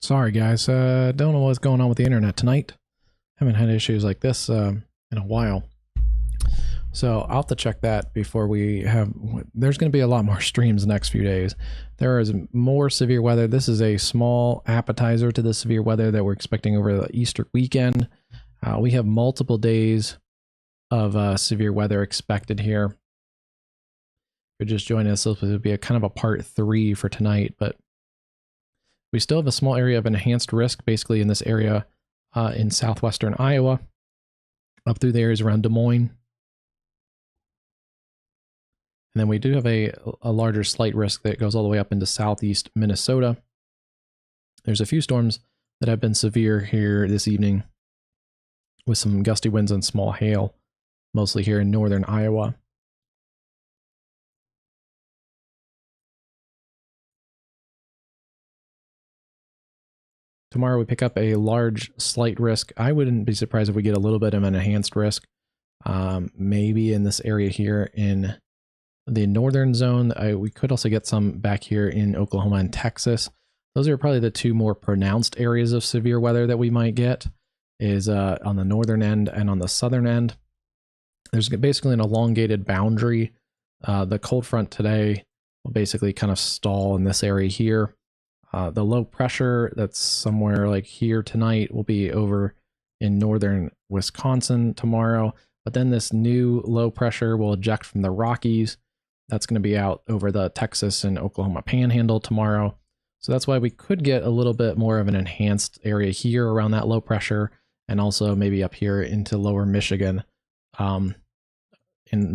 Sorry guys, don't know what's going on with the internet tonight. Haven't had issues like this in a while. So I'll have to check that before we have... There's going to be a lot more streams the next few days. There is more severe weather. This is a small appetizer to the severe weather that we're expecting over the Easter weekend. We have multiple days of severe weather expected here. If you're just joining us, this will be a kind of a part 3 for tonight, but we still have a small area of enhanced risk, basically in this area in southwestern Iowa, up through the areas around Des Moines. And then we do have a larger slight risk that goes all the way up into southeast Minnesota. There's a few storms that have been severe here this evening with some gusty winds and small hail, mostly here in northern Iowa. Tomorrow we pick up a large slight risk. I wouldn't be surprised if we get a little bit of an enhanced risk. Maybe in this area here in the northern zone. We could also get some back here in Oklahoma and Texas. Those are probably the two more pronounced areas of severe weather that we might get, is on the northern end and on the southern end. There's basically an elongated boundary. The cold front today will basically kind of stall in this area here. The low pressure that's somewhere like here tonight will be over in northern Wisconsin tomorrow. But then this new low pressure will eject from the Rockies. That's going to be out over the Texas and Oklahoma panhandle tomorrow. So that's why we could get a little bit more of an enhanced area here around that low pressure, and also maybe up here into lower Michigan in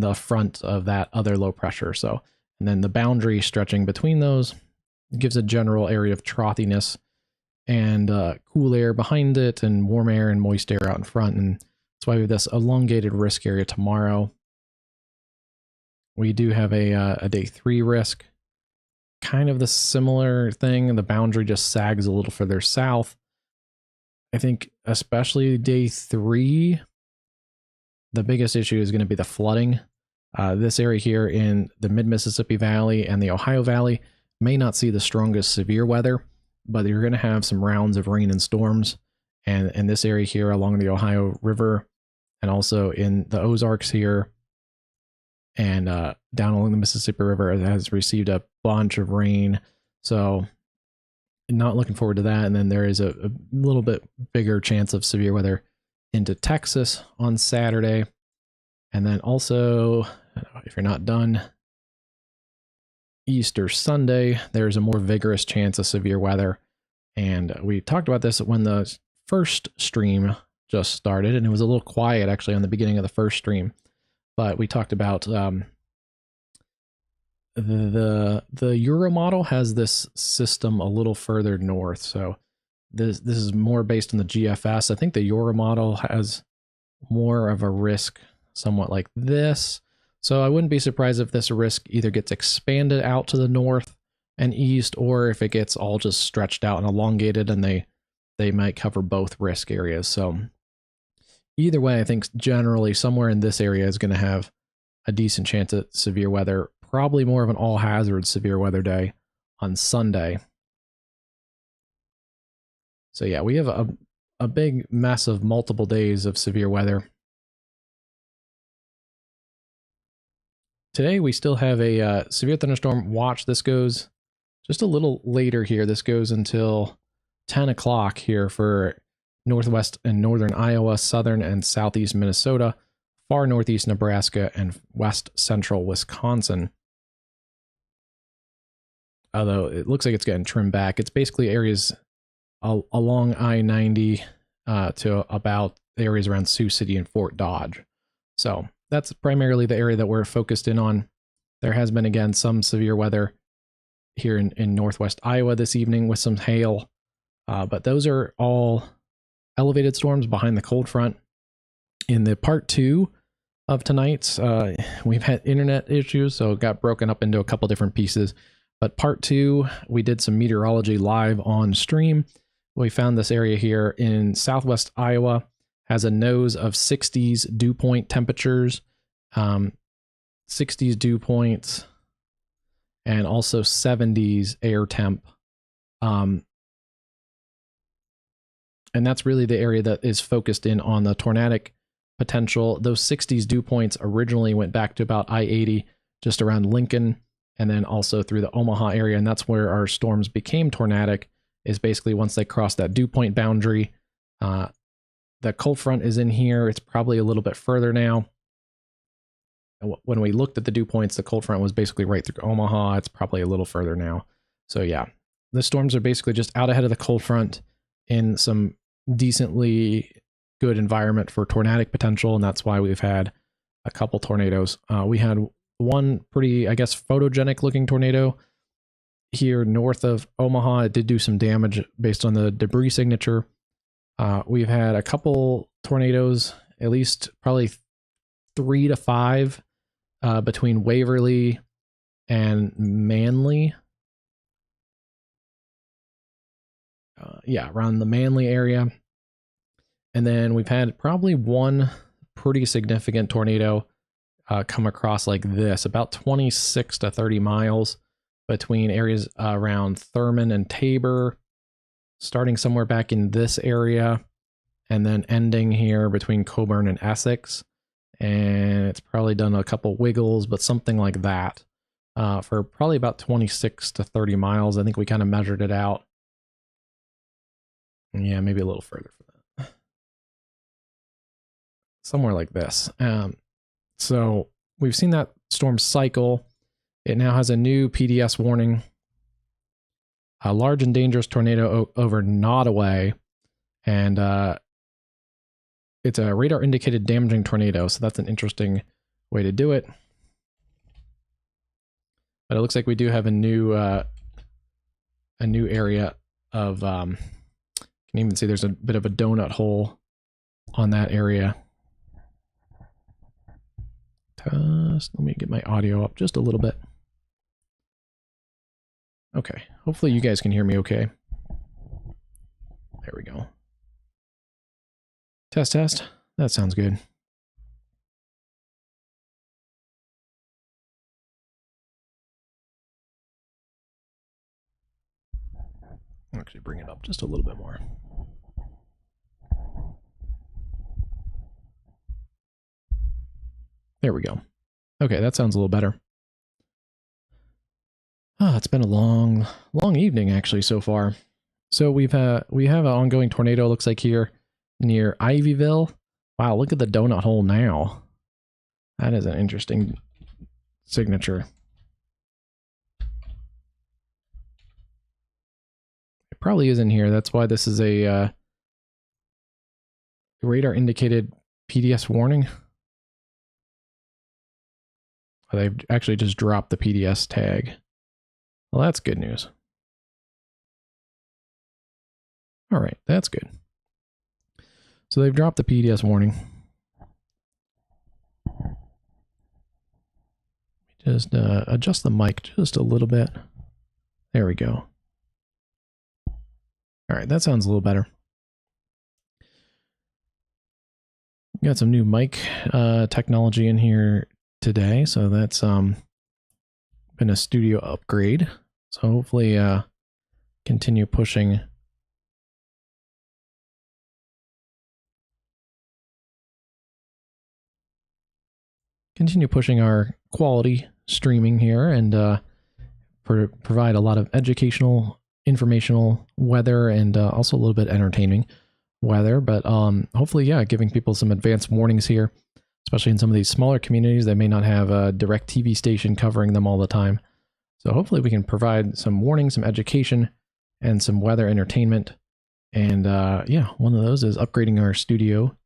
the front of that other low pressure. So, and then the boundary stretching between those gives a general area of frothiness and cool air behind it and warm air and moist air out in front. And that's why we have this elongated risk area tomorrow. We do have a day 3 risk, kind of the similar thing. The boundary just sags a little further south. I think especially day 3, the biggest issue is going to be the flooding. This area here in the mid-Mississippi Valley and the Ohio Valley may not see the strongest severe weather, but you're going to have some rounds of rain and storms. And in this area here along the Ohio River, and also in the Ozarks here, and down along the Mississippi River, that has received a bunch of rain. So not looking forward to that. And then there is a little bit bigger chance of severe weather into Texas on Saturday. And then also, if you're not done, Easter Sunday, there's a more vigorous chance of severe weather. And we talked about this when the first stream just started, and it was a little quiet actually on the beginning of the first stream. But we talked about the Euro model has this system a little further north. So this is more based on the GFS. I think the Euro model has more of a risk, somewhat like this. So I wouldn't be surprised if this risk either gets expanded out to the north and east, or if it gets all just stretched out and elongated, and they might cover both risk areas. So either way, I think generally somewhere in this area is going to have a decent chance of severe weather, probably more of an all-hazard severe weather day on Sunday. So yeah, we have a big mess of multiple days of severe weather. Today we still have a severe thunderstorm watch. This goes just a little later here. This goes until 10 o'clock here for northwest and northern Iowa, southern and southeast Minnesota, far northeast Nebraska, and west central Wisconsin. Although it looks like it's getting trimmed back. It's basically areas along I-90 to about areas around Sioux City and Fort Dodge. So that's primarily the area that we're focused in on. There has been, again, some severe weather here in northwest Iowa this evening with some hail, but those are all elevated storms behind the cold front. In the part 2 of tonight's, we've had internet issues, so it got broken up into a couple different pieces. But part 2, we did some meteorology live on stream. We found this area here in southwest Iowa has a nose of 60s dew point temperatures, 60s dew points, and also 70s air temp. And that's really the area that is focused in on the tornadic potential. Those 60s dew points originally went back to about I-80, just around Lincoln, and then also through the Omaha area. And that's where our storms became tornadic, is basically once they crossed that dew point boundary. The cold front is in here. It's probably a little bit further now. When we looked at the dew points, the cold front was basically right through Omaha. It's probably a little further now. So yeah, the storms are basically just out ahead of the cold front in some decently good environment for tornadic potential, and that's why we've had a couple tornadoes. We had one pretty, I guess, photogenic looking tornado here north of Omaha. It did do some damage based on the debris signature. We've had a couple tornadoes, at least probably 3 to 5 between Waverly and Manly. Yeah, around the Manly area. And then we've had probably one pretty significant tornado come across like this, about 26 to 30 miles between areas around Thurman and Tabor, starting somewhere back in this area, and then ending here between Coburn and Essex. And it's probably done a couple wiggles, but something like that for probably about 26 to 30 miles. I think we kind of measured it out. Yeah, maybe a little further for that. Somewhere like this. So we've seen that storm cycle. It now has a new PDS warning. A large and dangerous tornado over Nottoway. And it's a radar indicated damaging tornado. So that's an interesting way to do it. But it looks like we do have a new area of, you can even see there's a bit of a donut hole on that area. Let me get my audio up just a little bit. Okay, hopefully you guys can hear me okay. There we go. Test, test. That sounds good. I'll actually bring it up just a little bit more. There we go. Okay, that sounds a little better. It's been a long evening actually so far. So we have an ongoing tornado, looks like here near Ivyville. Wow, look at the donut hole now. That is an interesting signature. It probably is in here. That's why this is a radar indicated PDS warning. They've actually just dropped the PDS tag. Well, that's good news. All right, that's good. So they've dropped the PDS warning. Just adjust the mic just a little bit. There we go. All right, that sounds a little better. Got some new mic technology in here today, so that's been a studio upgrade. So hopefully continue pushing our quality streaming here and provide a lot of educational, informational weather and also a little bit entertaining weather, but hopefully, yeah, giving people some advanced warnings here, especially in some of these smaller communities that may not have a direct TV station covering them all the time. So hopefully we can provide some warning, some education, and some weather entertainment. And yeah, one of those is upgrading our studio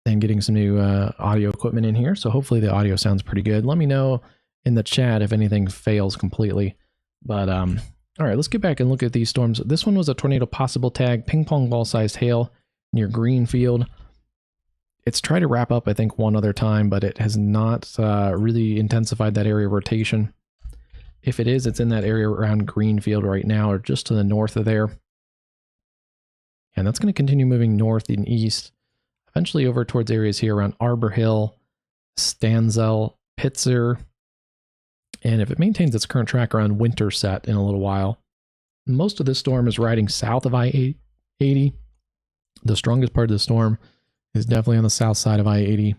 and getting some new audio equipment in here. So hopefully the audio sounds pretty good. Let me know in the chat if anything fails completely. But all right, let's get back and look at these storms. This one was a tornado possible tag, ping pong ball sized hail near Greenfield. It's tried to wrap up, I think, one other time, but it has not really intensified that area of rotation. If it is, it's in that area around Greenfield right now, or just to the north of there. And that's going to continue moving north and east, eventually over towards areas here around Arbor Hill, Stanzel, Pitzer. And if it maintains its current track around Winterset in a little while, most of this storm is riding south of I-80 The strongest part of the storm is definitely on the south side of I-80.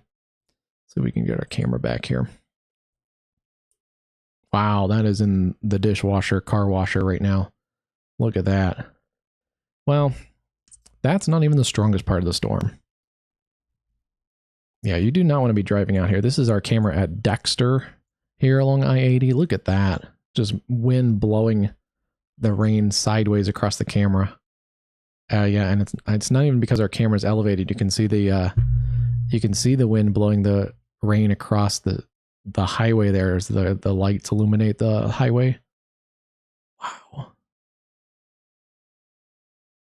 So we can get our camera back here. Wow, that is in the dishwasher, car washer right now. Look at that. Well, that's not even the strongest part of the storm. Yeah, you do not want to be driving out here. This is our camera at Dexter here along I-80. Look at that. Just wind blowing the rain sideways across the camera. Yeah, and it's not even because our camera's elevated. You can see the wind blowing the rain across the highway there as the lights illuminate the highway. Wow.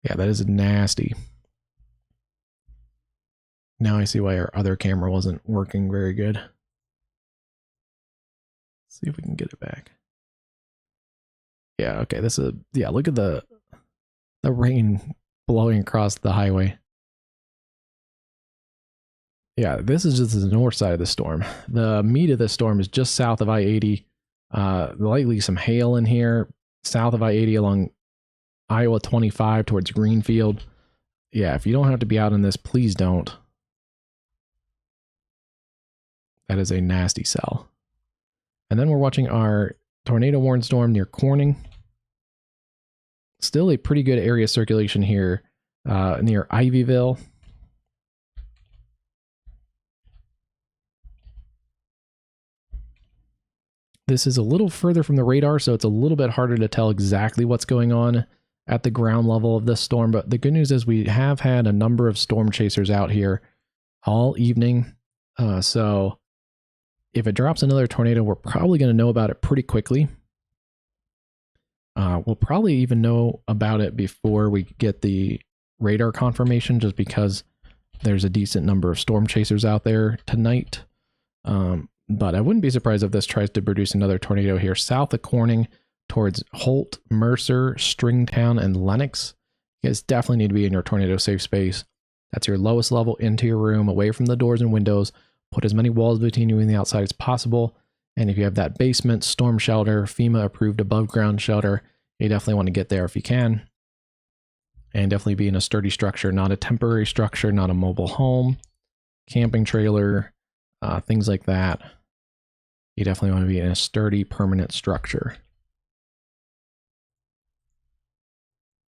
Yeah, that is nasty. Now I see why our other camera wasn't working very good. Let's see if we can get it back. Yeah, okay, look at the rain blowing across the highway. Yeah, this is just the north side of the storm. The meat of the storm is just south of I-80. Likely some hail in here, south of I-80 along Iowa 25 towards Greenfield. Yeah, if you don't have to be out in this, please don't. That is a nasty cell. And then we're watching our tornado warning storm near Corning. Still a pretty good area circulation here near Ivyville. This is a little further from the radar, so it's a little bit harder to tell exactly what's going on at the ground level of this storm. But the good news is we have had a number of storm chasers out here all evening. So if it drops another tornado, we're probably going to know about it pretty quickly. We'll probably even know about it before we get the radar confirmation, just because there's a decent number of storm chasers out there tonight. But I wouldn't be surprised if this tries to produce another tornado here south of Corning towards Holt, Mercer, Stringtown, and Lenox. You guys definitely need to be in your tornado safe space. That's your lowest level into your room, away from the doors and windows. Put as many walls between you and the outside as possible. And if you have that basement storm shelter, FEMA approved above ground shelter, you definitely want to get there if you can. And definitely be in a sturdy structure, not a temporary structure, not a mobile home, camping trailer, things like that. You definitely want to be in a sturdy, permanent structure.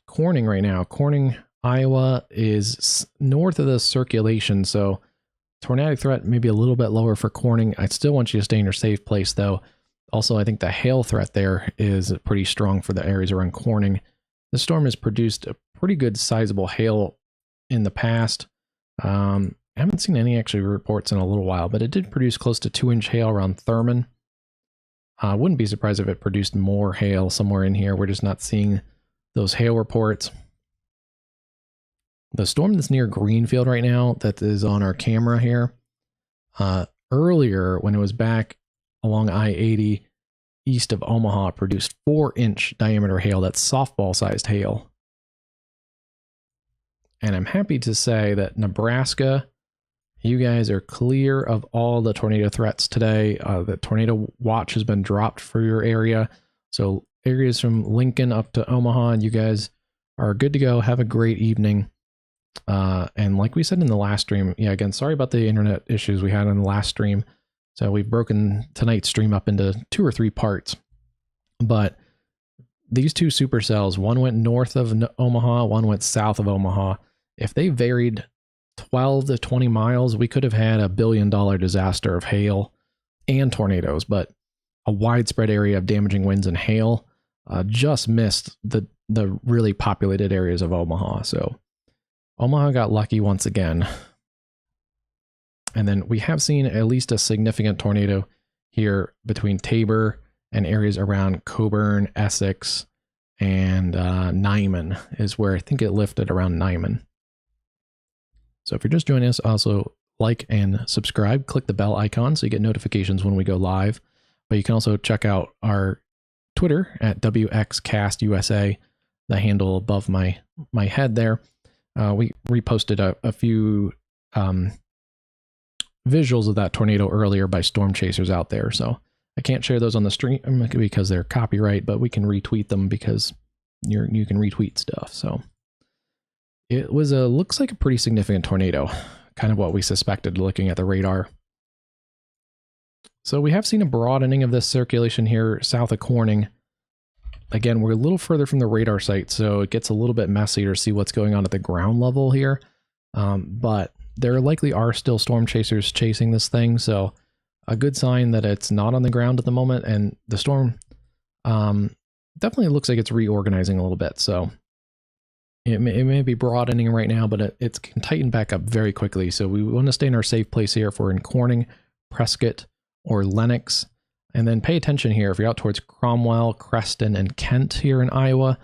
Corning right now. Corning, Iowa is north of the circulation, so tornadic threat maybe a little bit lower for Corning. I still want you to stay in your safe place, though. Also, I think the hail threat there is pretty strong for the areas around Corning. The storm has produced a pretty good sizable hail in the past. I haven't seen any actually reports in a little while, but it did produce close to 2-inch hail around Thurman. I wouldn't be surprised if it produced more hail somewhere in here. We're just not seeing those hail reports. The storm that's near Greenfield right now, that is on our camera here, earlier when it was back along I-80 east of Omaha, produced 4-inch diameter hail. That's softball-sized hail. And I'm happy to say that Nebraska, you guys are clear of all the tornado threats today. The tornado watch has been dropped for your area. So areas from Lincoln up to Omaha, you guys are good to go. Have a great evening. And like we said in the last stream, yeah, again, sorry about the internet issues we had in the last stream. So we've broken tonight's stream up into 2 or 3 parts. But these 2 supercells, one went north of Omaha, one went south of Omaha. If they varied 12 to 20 miles, we could have had a $1 billion disaster of hail and tornadoes, but a widespread area of damaging winds and hail just missed the really populated areas of Omaha. So Omaha got lucky once again. And then we have seen at least a significant tornado here between Tabor and areas around Coburn, Essex, and Nyman is where I think it lifted around Nyman. So if you're just joining us, also like and subscribe, click the bell icon so you get notifications when we go live. But you can also check out our Twitter at WXCastUSA, the handle above my head there. We reposted a few visuals of that tornado earlier by storm chasers out there. So I can't share those on the stream because they're copyright, but we can retweet them because you can retweet stuff. So It was looks like a pretty significant tornado, kind of what we suspected looking at the radar. So we have seen a broadening of this circulation here south of Corning. Again, we're a little further from the radar site, so it gets a little bit messier to see what's going on at the ground level here. But there likely are still storm chasers chasing this thing, so a good sign that it's not on the ground at the moment, and the storm definitely looks like it's reorganizing a little bit, so it may be broadening right now, but it can tighten back up very quickly, so we want to stay in our safe place here if we're in Corning, Prescott, or Lenox. And then pay attention here if you're out towards Cromwell, Creston, and Kent here in Iowa.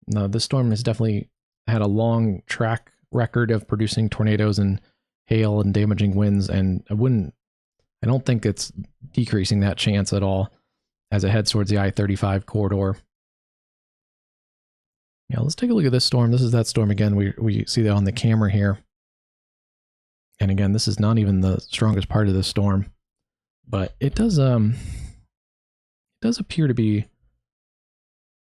Now, this storm has definitely had a long track record of producing tornadoes and hail and damaging winds, and I don't think it's decreasing that chance at all as it heads towards the I-35 corridor. Yeah, let's take a look at this storm. This is that storm again. We see that on the camera here. And again, this is not even the strongest part of the storm, but it does appear to be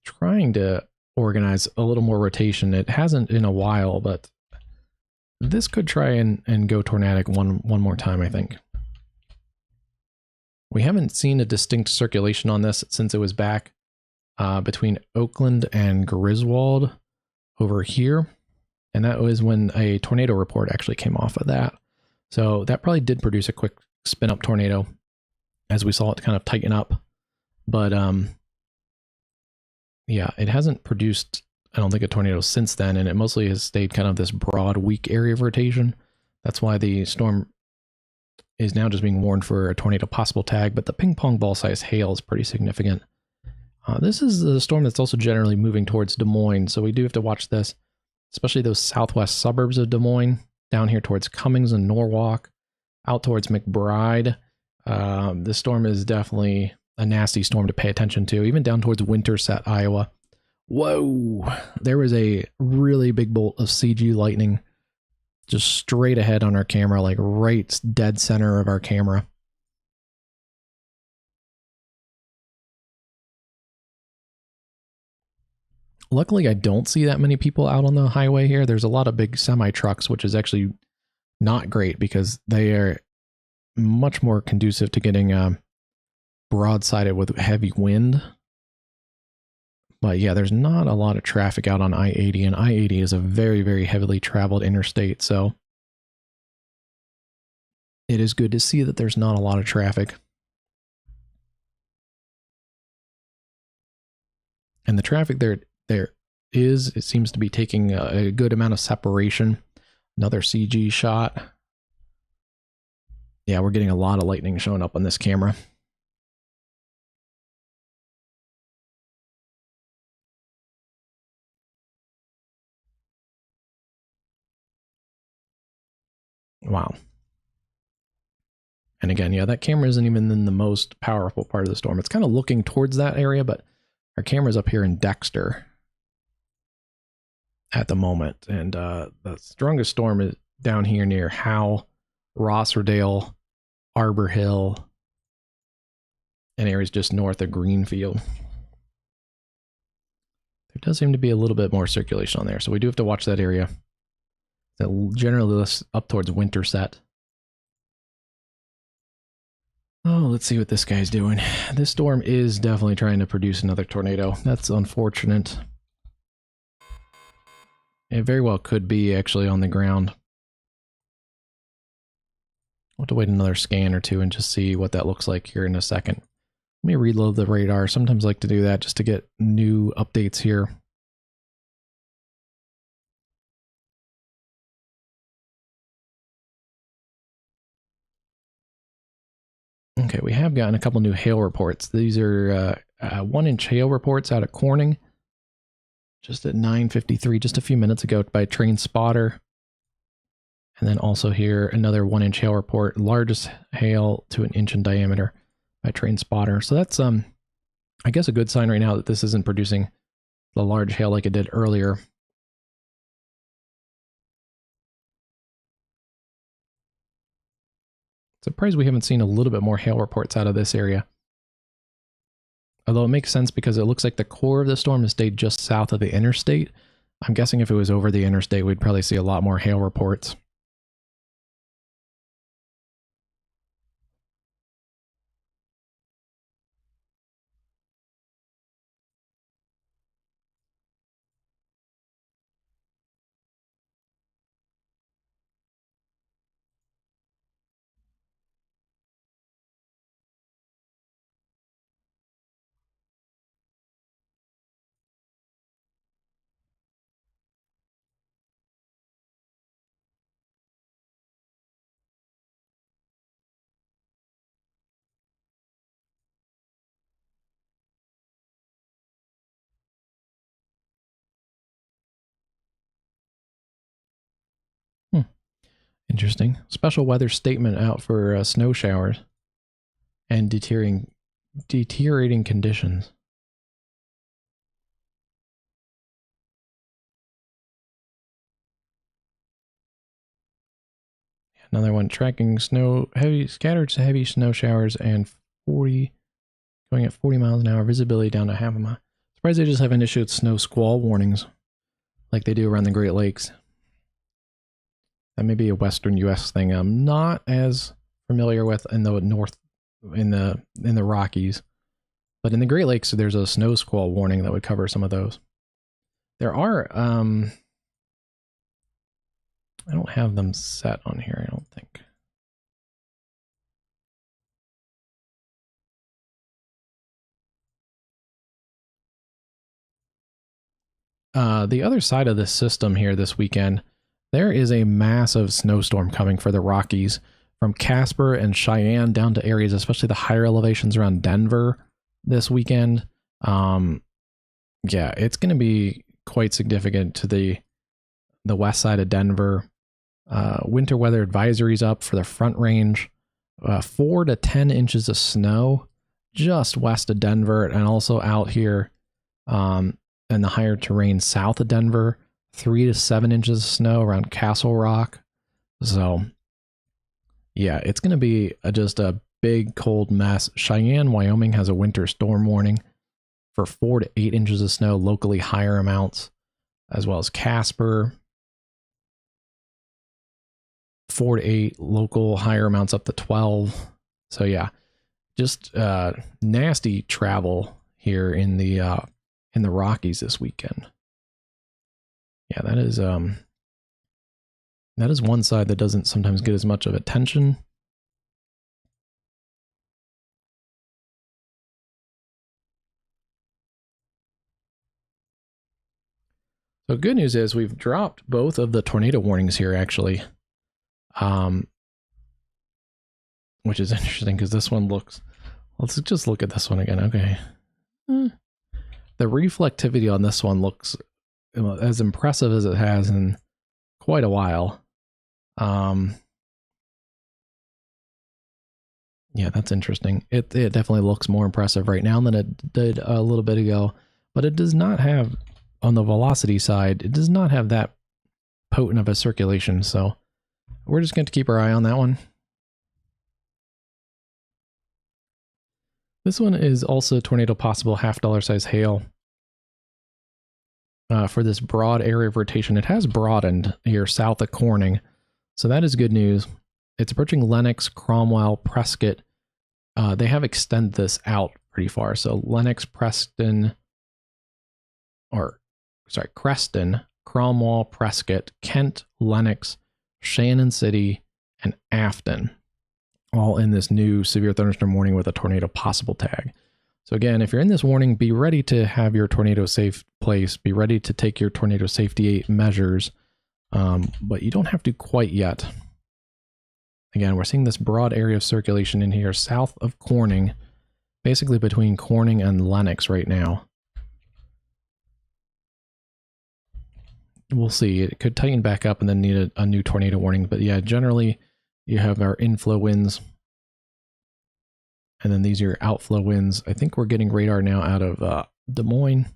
trying to organize a little more rotation. It hasn't in a while, but this could try and go tornadic one more time, I think. We haven't seen a distinct circulation on this since it was back between Oakland and Griswold over here. And that was when a tornado report actually came off of that. So that probably did produce a quick spin up tornado as we saw it kind of tighten up. But yeah, it hasn't produced, I don't think, a tornado since then, and it mostly has stayed kind of this broad, weak area of rotation. That's why the storm is now just being warned for a tornado possible tag, but the ping pong ball size hail is pretty significant. This is the storm that's also generally moving towards Des Moines, so we do have to watch this, especially those southwest suburbs of Des Moines, down here towards Cummings and Norwalk, out towards McBride. This storm is definitely a nasty storm to pay attention to, even down towards Winterset, Iowa. Whoa! There was a really big bolt of CG lightning just straight ahead on our camera, like right dead center of our camera. Luckily, I don't see that many people out on the highway here. There's a lot of big semi-trucks, which is actually not great because they are much more conducive to getting broadsided with heavy wind. But yeah, there's not a lot of traffic out on I-80, and I-80 is a very, very heavily traveled interstate, so it is good to see that there's not a lot of traffic. And the traffic there it seems to be taking a good amount of separation. Another CG shot. Yeah, we're getting a lot of lightning showing up on this camera. Wow. And again, yeah, that camera isn't even in the most powerful part of the storm. It's kind of looking towards that area, but our camera's up here in Dexter at the moment. And the strongest storm is down here near Howe, Rosserdale, Arbor Hill, and areas just north of Greenfield. There does seem to be a little bit more circulation on there, so we do have to watch that area. That generally lists up towards Winterset. Oh, let's see what this guy's doing. This storm is definitely trying to produce another tornado. That's unfortunate. It very well could be actually on the ground. I'll have to wait another scan or two and just see what that looks like here in a second. Let me reload the radar. Sometimes I like to do that just to get new updates here. Okay, we have gotten a couple new hail reports. These are 1-inch hail reports out at Corning. Just at 9:53, just a few minutes ago by Train Spotter. And then also here, another 1-inch hail report, largest hail to 1 inch in diameter by Train Spotter. So that's, I guess, a good sign right now that this isn't producing the large hail like it did earlier. Surprised we haven't seen a little bit more hail reports out of this area. Although it makes sense because it looks like the core of the storm has stayed just south of the interstate. I'm guessing if it was over the interstate, we'd probably see a lot more hail reports. Interesting. Special weather statement out for snow showers and deteriorating conditions. Another one, tracking scattered heavy snow showers and going at 40 miles an hour, visibility down to half a mile. Surprised they just haven't issued snow squall warnings like they do around the Great Lakes. That may be a Western U.S. thing I'm not as familiar with in the north, in the Rockies. But in the Great Lakes, there's a snow squall warning that would cover some of those. There are, I don't have them set on here, I don't think. The other side of this system here this weekend, there is a massive snowstorm coming for the Rockies from Casper and Cheyenne down to areas, especially the higher elevations around Denver this weekend. Yeah, it's going to be quite significant to the west side of Denver. Winter weather advisories up for the Front Range. 4 to 10 inches of snow just west of Denver, and also out here in the higher terrain south of Denver. 3 to 7 inches of snow around Castle Rock. So yeah, it's going to be just a big cold mess. Cheyenne, Wyoming has a winter storm warning for 4 to 8 inches of snow, locally higher amounts, as well as Casper. 4 to 8, local higher amounts up to 12. So yeah, just nasty travel here in the Rockies this weekend. Yeah, that is one side that doesn't sometimes get as much of attention. So good news is we've dropped both of the tornado warnings here, actually. Which is interesting because this one looks, let's just look at this one again. Okay. The reflectivity on this one looks as impressive as it has in quite a while. Yeah, that's interesting. It definitely looks more impressive right now than it did a little bit ago, but it does not have, on the velocity side, it does not have that potent of a circulation. So we're just going to keep our eye on that one. This one is also tornado possible, $half size hail. For this broad area of rotation, it has broadened here south of Corning, so that is good news. It's approaching Lenox, Cromwell, Prescott. They have extended this out pretty far. So Lenox, Creston, Cromwell, Prescott, Kent, Lenox, Shannon City, and Afton, all in this new severe thunderstorm warning with a tornado possible tag. So again, if you're in this warning, be ready to have your tornado safe place, be ready to take your tornado safety measures, but you don't have to quite yet. Again, we're seeing this broad area of circulation in here south of Corning, basically between Corning and Lenox right now. We'll see. It could tighten back up and then need a new tornado warning. But yeah, generally you have our inflow winds. And then these are your outflow winds. I think we're getting radar now out of Des Moines.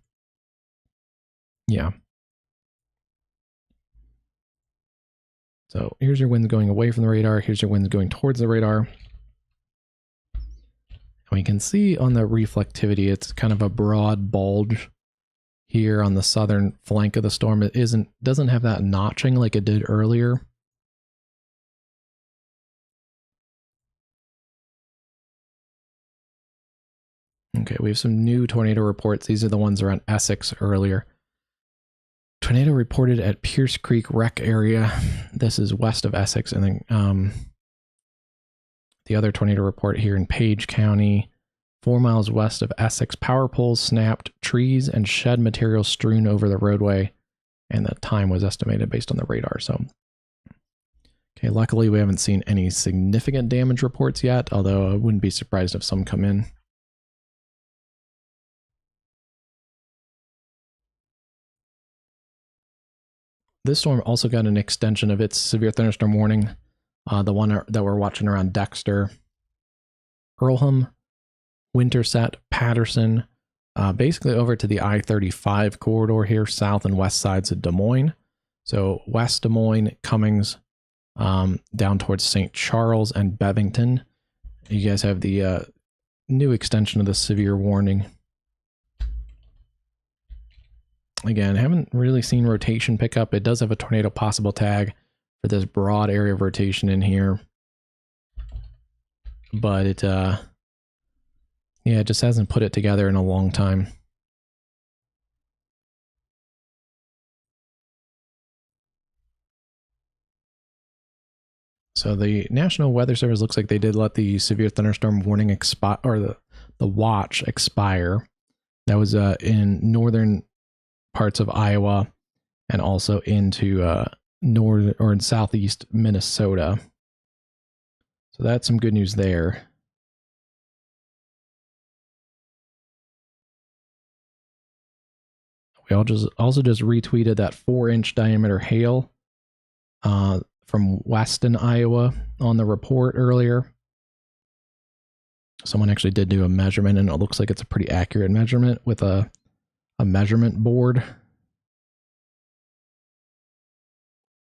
Yeah. So here's your winds going away from the radar. Here's your winds going towards the radar. And we can see on the reflectivity, it's kind of a broad bulge here on the southern flank of the storm. It doesn't have that notching like it did earlier. Okay, we have some new tornado reports. These are the ones around Essex earlier. Tornado reported at Pierce Creek Wreck area. This is west of Essex. And then the other tornado report here in Page County, 4 miles west of Essex. Power poles snapped, trees and shed material strewn over the roadway. And the time was estimated based on the radar. So, okay, luckily we haven't seen any significant damage reports yet, although I wouldn't be surprised if some come in. This storm also got an extension of its severe thunderstorm warning, the one that we're watching around Dexter, Earlham, Winterset, Patterson, basically over to the I-35 corridor here, south and west sides of Des Moines. So West Des Moines, Cummings, down towards St. Charles and Bevington. You guys have the new extension of the severe warning. Again, haven't really seen rotation pick up. It does have a tornado possible tag for this broad area of rotation in here. But it, yeah, it just hasn't put it together in a long time. So the National Weather Service looks like they did let the severe thunderstorm warning expire, or the watch expire. That was in northern parts of Iowa and also into north or in southeast Minnesota. So that's some good news there. We also just retweeted that 4-inch diameter hail from Weston, Iowa on the report earlier. Someone actually did do a measurement, and it looks like it's a pretty accurate measurement with a measurement board.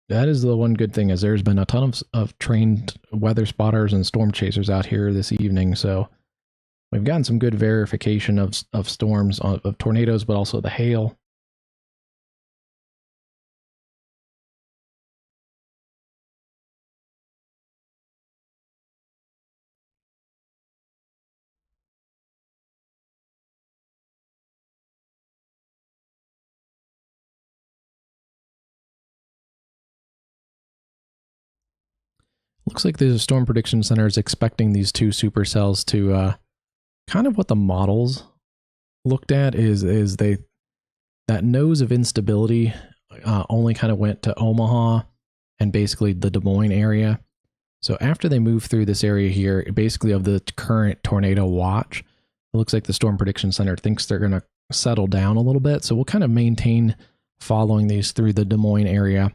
That is the one good thing, is there's been a ton of trained weather spotters and storm chasers out here this evening. So we've gotten some good verification of storms, of tornadoes, but also the hail. Looks like the Storm Prediction Center is expecting these two supercells to kind of what the models looked at is that nose of instability only kind of went to Omaha and basically the Des Moines area. So after they move through this area here, basically of the current tornado watch, it looks like the Storm Prediction Center thinks they're going to settle down a little bit. So we'll kind of maintain following these through the Des Moines area.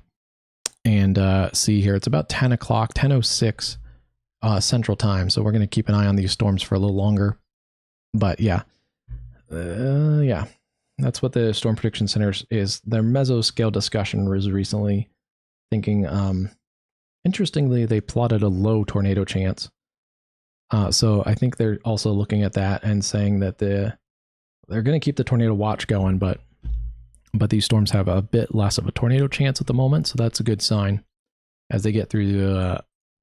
And see here, it's about 10 o'clock, 10:06 Central Time. So we're going to keep an eye on these storms for a little longer. But yeah, that's what the Storm Prediction Center is. Their mesoscale discussion was recently thinking, interestingly, they plotted a low tornado chance. So I think they're also looking at that and saying that they're going to keep the tornado watch going, but these storms have a bit less of a tornado chance at the moment, so that's a good sign as they get through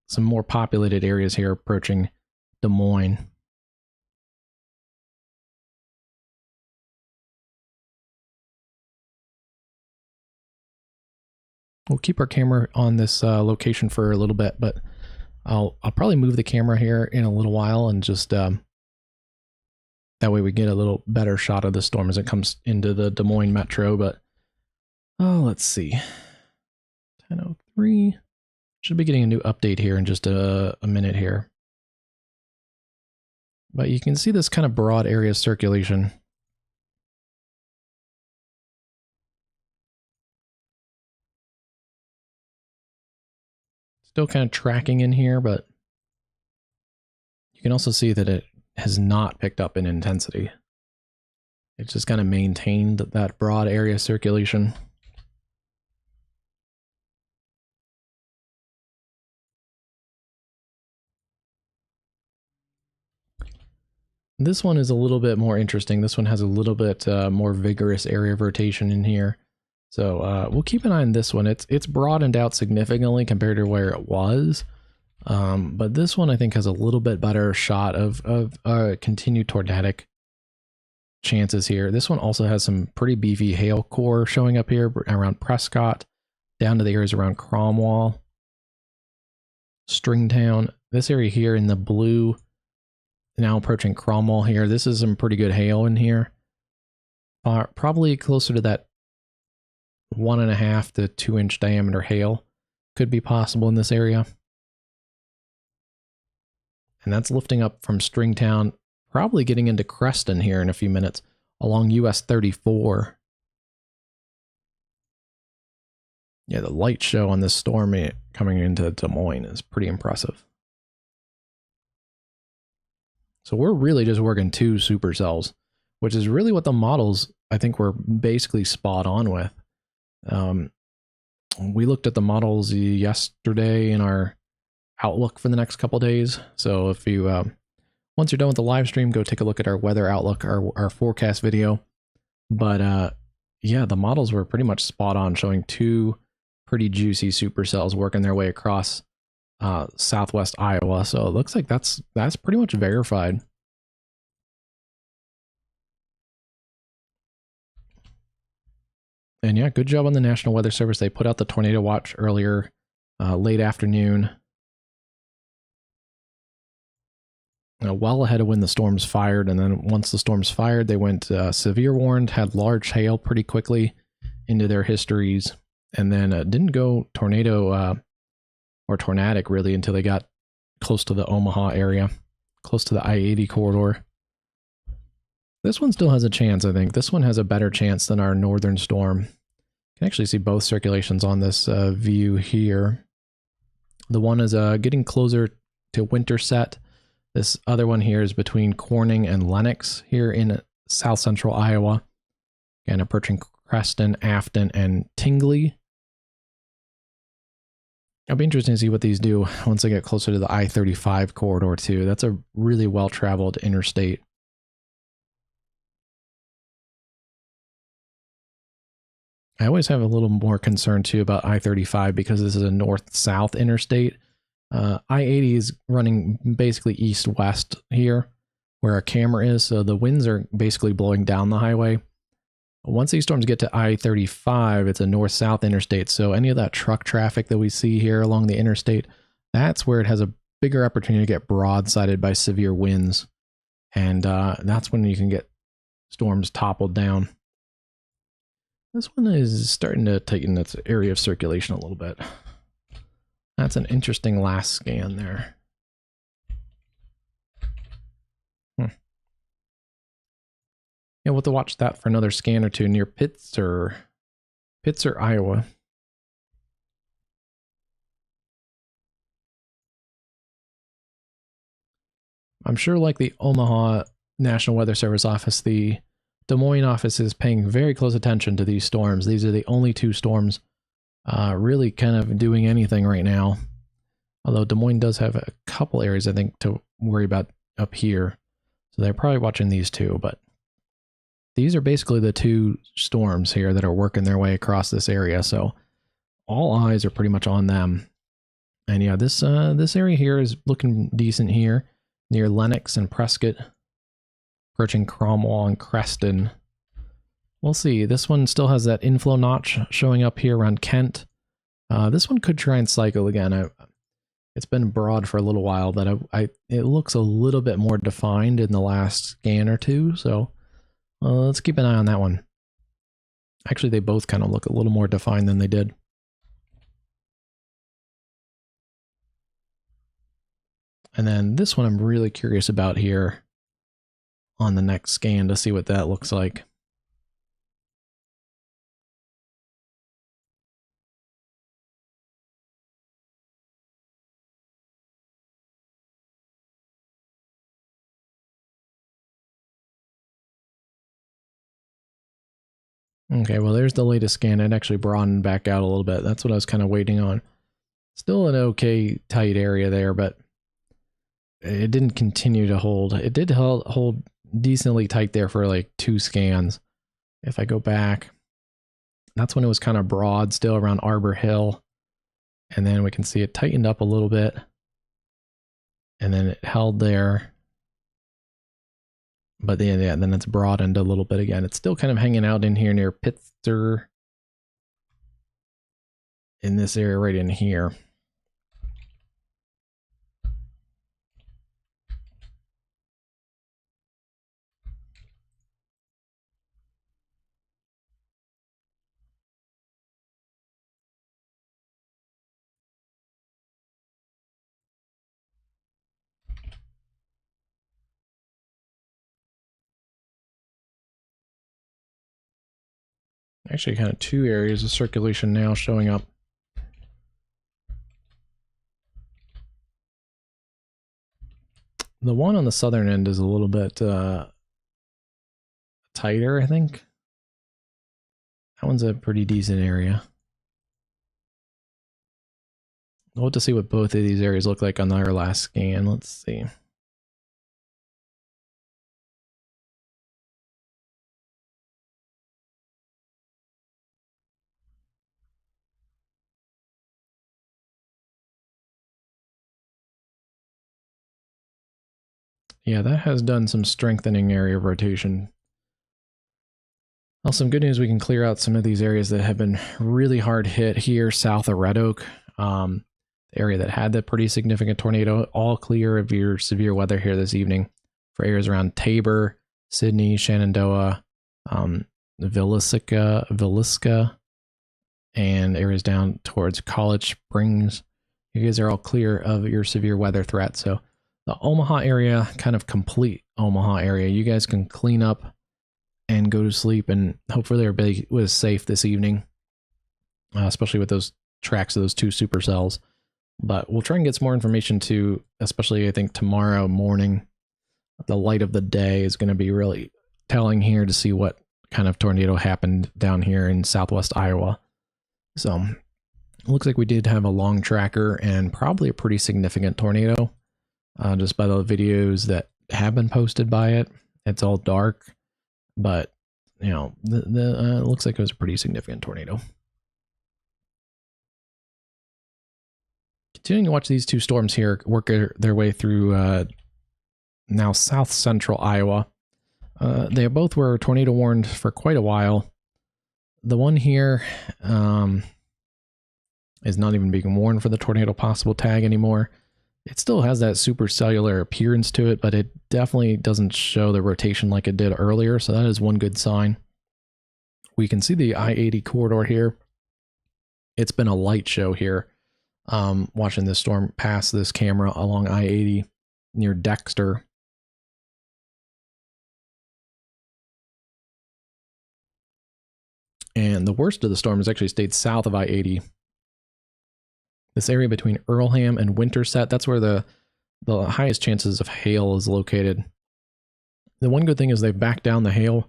some more populated areas here approaching Des Moines. We'll keep our camera on this location for a little bit, but I'll probably move the camera here in a little while and just that way we get a little better shot of the storm as it comes into the Des Moines metro. But let's see, 10:03. Should be getting a new update here in just a minute here. But you can see this kind of broad area of circulation. Still kind of tracking in here, but you can also see that it has not picked up in intensity. It's just kind of maintained that broad area of circulation. This one is a little bit more interesting. This one has a little bit more vigorous area of rotation in here. So we'll keep an eye on this one. It's broadened out significantly compared to where it was. But this one I think has a little bit better shot of continued tornadic chances here. This one also has some pretty beefy hail core showing up here around Prescott, down to the areas around Cromwell, Stringtown. This area here in the blue, now approaching Cromwell here. This is some pretty good hail in here. Probably closer to that 1.5 to 2 inch diameter hail could be possible in this area. And that's lifting up from Stringtown, probably getting into Creston here in a few minutes along US 34. Yeah, the light show on this storm coming into Des Moines is pretty impressive. So we're really just working 2 supercells, which is really what the models I think were basically spot on with. We looked at the models yesterday in our outlook for the next couple days. So if you once you're done with the live stream, go take a look at our weather outlook, our forecast video. But yeah, the models were pretty much spot on, showing 2 pretty juicy supercells working their way across southwest Iowa. So it looks like that's pretty much verified. And yeah, good job on the National Weather Service. They put out the tornado watch earlier, late afternoon. Well ahead of when the storms fired, and then once the storms fired, they went severe warned, had large hail pretty quickly into their histories, and then didn't go tornado or tornadic really until they got close to the Omaha area, close to the I-80 corridor. This one still has a chance, I think. This one has a better chance than our northern storm. You can actually see both circulations on this view here. The one is getting closer to Winterset. This other one here is between Corning and Lenox here in south central Iowa. Again, approaching Creston, Afton, and Tingley. It'll be interesting to see what these do once they get closer to the I-35 corridor too. That's a really well-traveled interstate. I always have a little more concern too about I-35 because this is a north-south interstate. I-80 is running basically east-west here where our camera is, so the winds are basically blowing down the highway. Once these storms get to I-35, it's a north-south interstate, so any of that truck traffic that we see here along the interstate, that's where it has a bigger opportunity to get broadsided by severe winds, and that's when you can get storms toppled down. This one is starting to tighten its area of circulation a little bit. That's an interesting last scan there. Yeah, we'll have to watch that for another scan or two near Pitzer, Iowa. I'm sure like the Omaha National Weather Service office, the Des Moines office is paying very close attention to these storms. These are the only 2 storms really kind of doing anything right now. Although Des Moines does have a couple areas, I think, to worry about up here. So they're probably watching these 2, but these are basically the 2 storms here that are working their way across this area. So all eyes are pretty much on them. And yeah, this area here is looking decent here near Lenox and Prescott, approaching Cromwell and Creston. We'll see. This one still has that inflow notch showing up here around Kent. This one could try and cycle again. It's been broad for a little while, but it looks a little bit more defined in the last scan or 2. So let's keep an eye on that one. Actually, they both kind of look a little more defined than they did. And then this one I'm really curious about here on the next scan to see what that looks like. Okay, well, there's the latest scan. It actually broadened back out a little bit. That's what I was kind of waiting on. Still an okay tight area there, but it didn't continue to hold. It did hold decently tight there for like 2 scans. If I go back, that's when it was kind of broad still around Arbor Hill. And then we can see it tightened up a little bit. And then it held there. But yeah, then it's broadened a little bit again. It's still kind of hanging out in here near Pitzer. In this area right in here. Actually, kind of 2 areas of circulation now showing up. The one on the southern end is a little bit tighter, I think. That one's a pretty decent area. We'll have to see what both of these areas look like on our last scan. Let's see. Yeah, that has done some strengthening area of rotation. Well, some good news, we can clear out some of these areas that have been really hard hit here south of Red Oak. The area that had that pretty significant tornado, all clear of your severe weather here this evening for areas around Tabor, Sydney, Shenandoah, Villisca, and areas down towards College Springs. You guys are all clear of your severe weather threat. So the Omaha area, kind of complete Omaha area, you guys can clean up and go to sleep, and hopefully everybody was safe this evening, especially with those tracks of those 2 supercells. But we'll try and get some more information too, especially I think tomorrow morning. The light of the day is going to be really telling here to see what kind of tornado happened down here in southwest Iowa. So it looks like we did have a long tracker and probably a pretty significant tornado, just by the videos that have been posted by it. It's all dark, but you know, it looks like it was a pretty significant tornado. Continuing to watch these 2 storms here work their way through now south central Iowa. They both were tornado warned for quite a while. The one here is not even being warned for the tornado possible tag anymore. It still has that supercellular appearance to it, but it definitely doesn't show the rotation like it did earlier, so that is one good sign. We can see the I-80 corridor here. It's been a light show here. Watching this storm pass this camera along I-80 near Dexter. And the worst of the storm has actually stayed south of I-80. This area between Earlham and Winterset, that's where the highest chances of hail is located. The one good thing is they've backed down the hail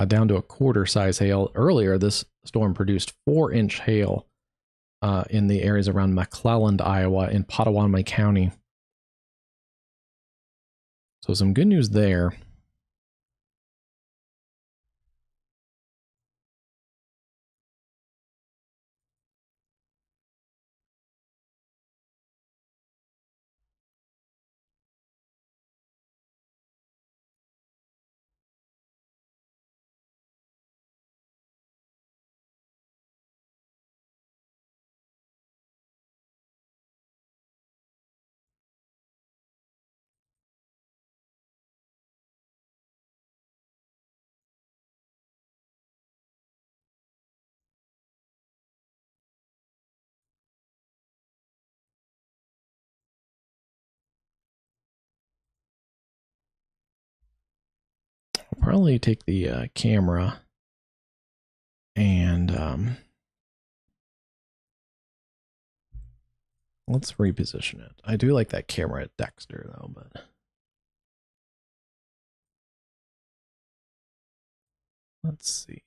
down to a quarter size hail. Earlier, this storm produced 4-inch hail in the areas around McClelland, Iowa, in Potawatomi County. So some good news there. I'll probably take the camera and let's reposition it. I do like that camera at Dexter though, but let's see.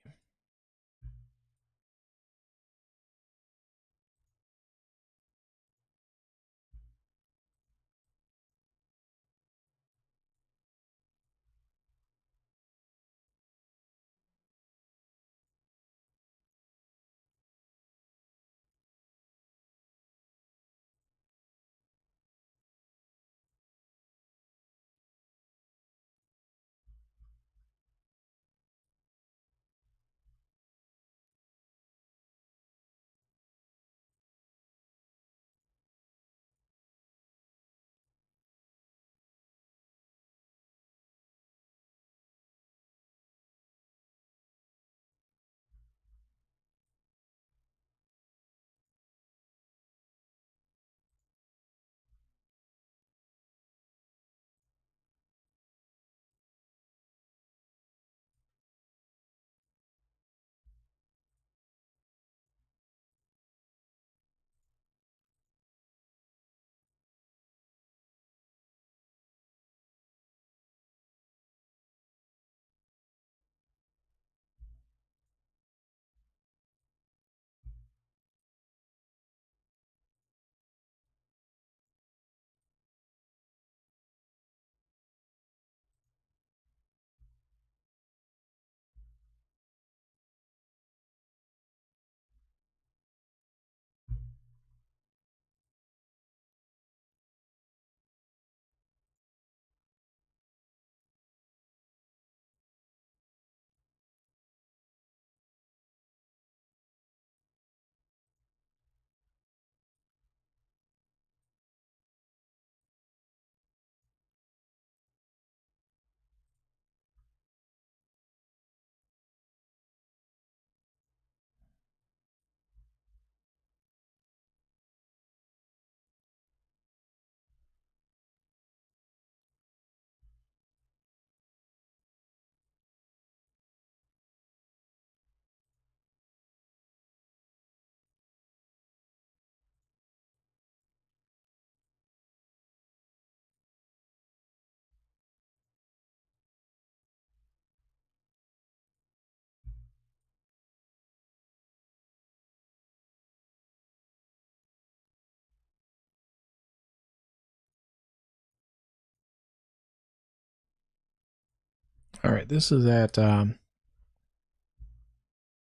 All right, this is at,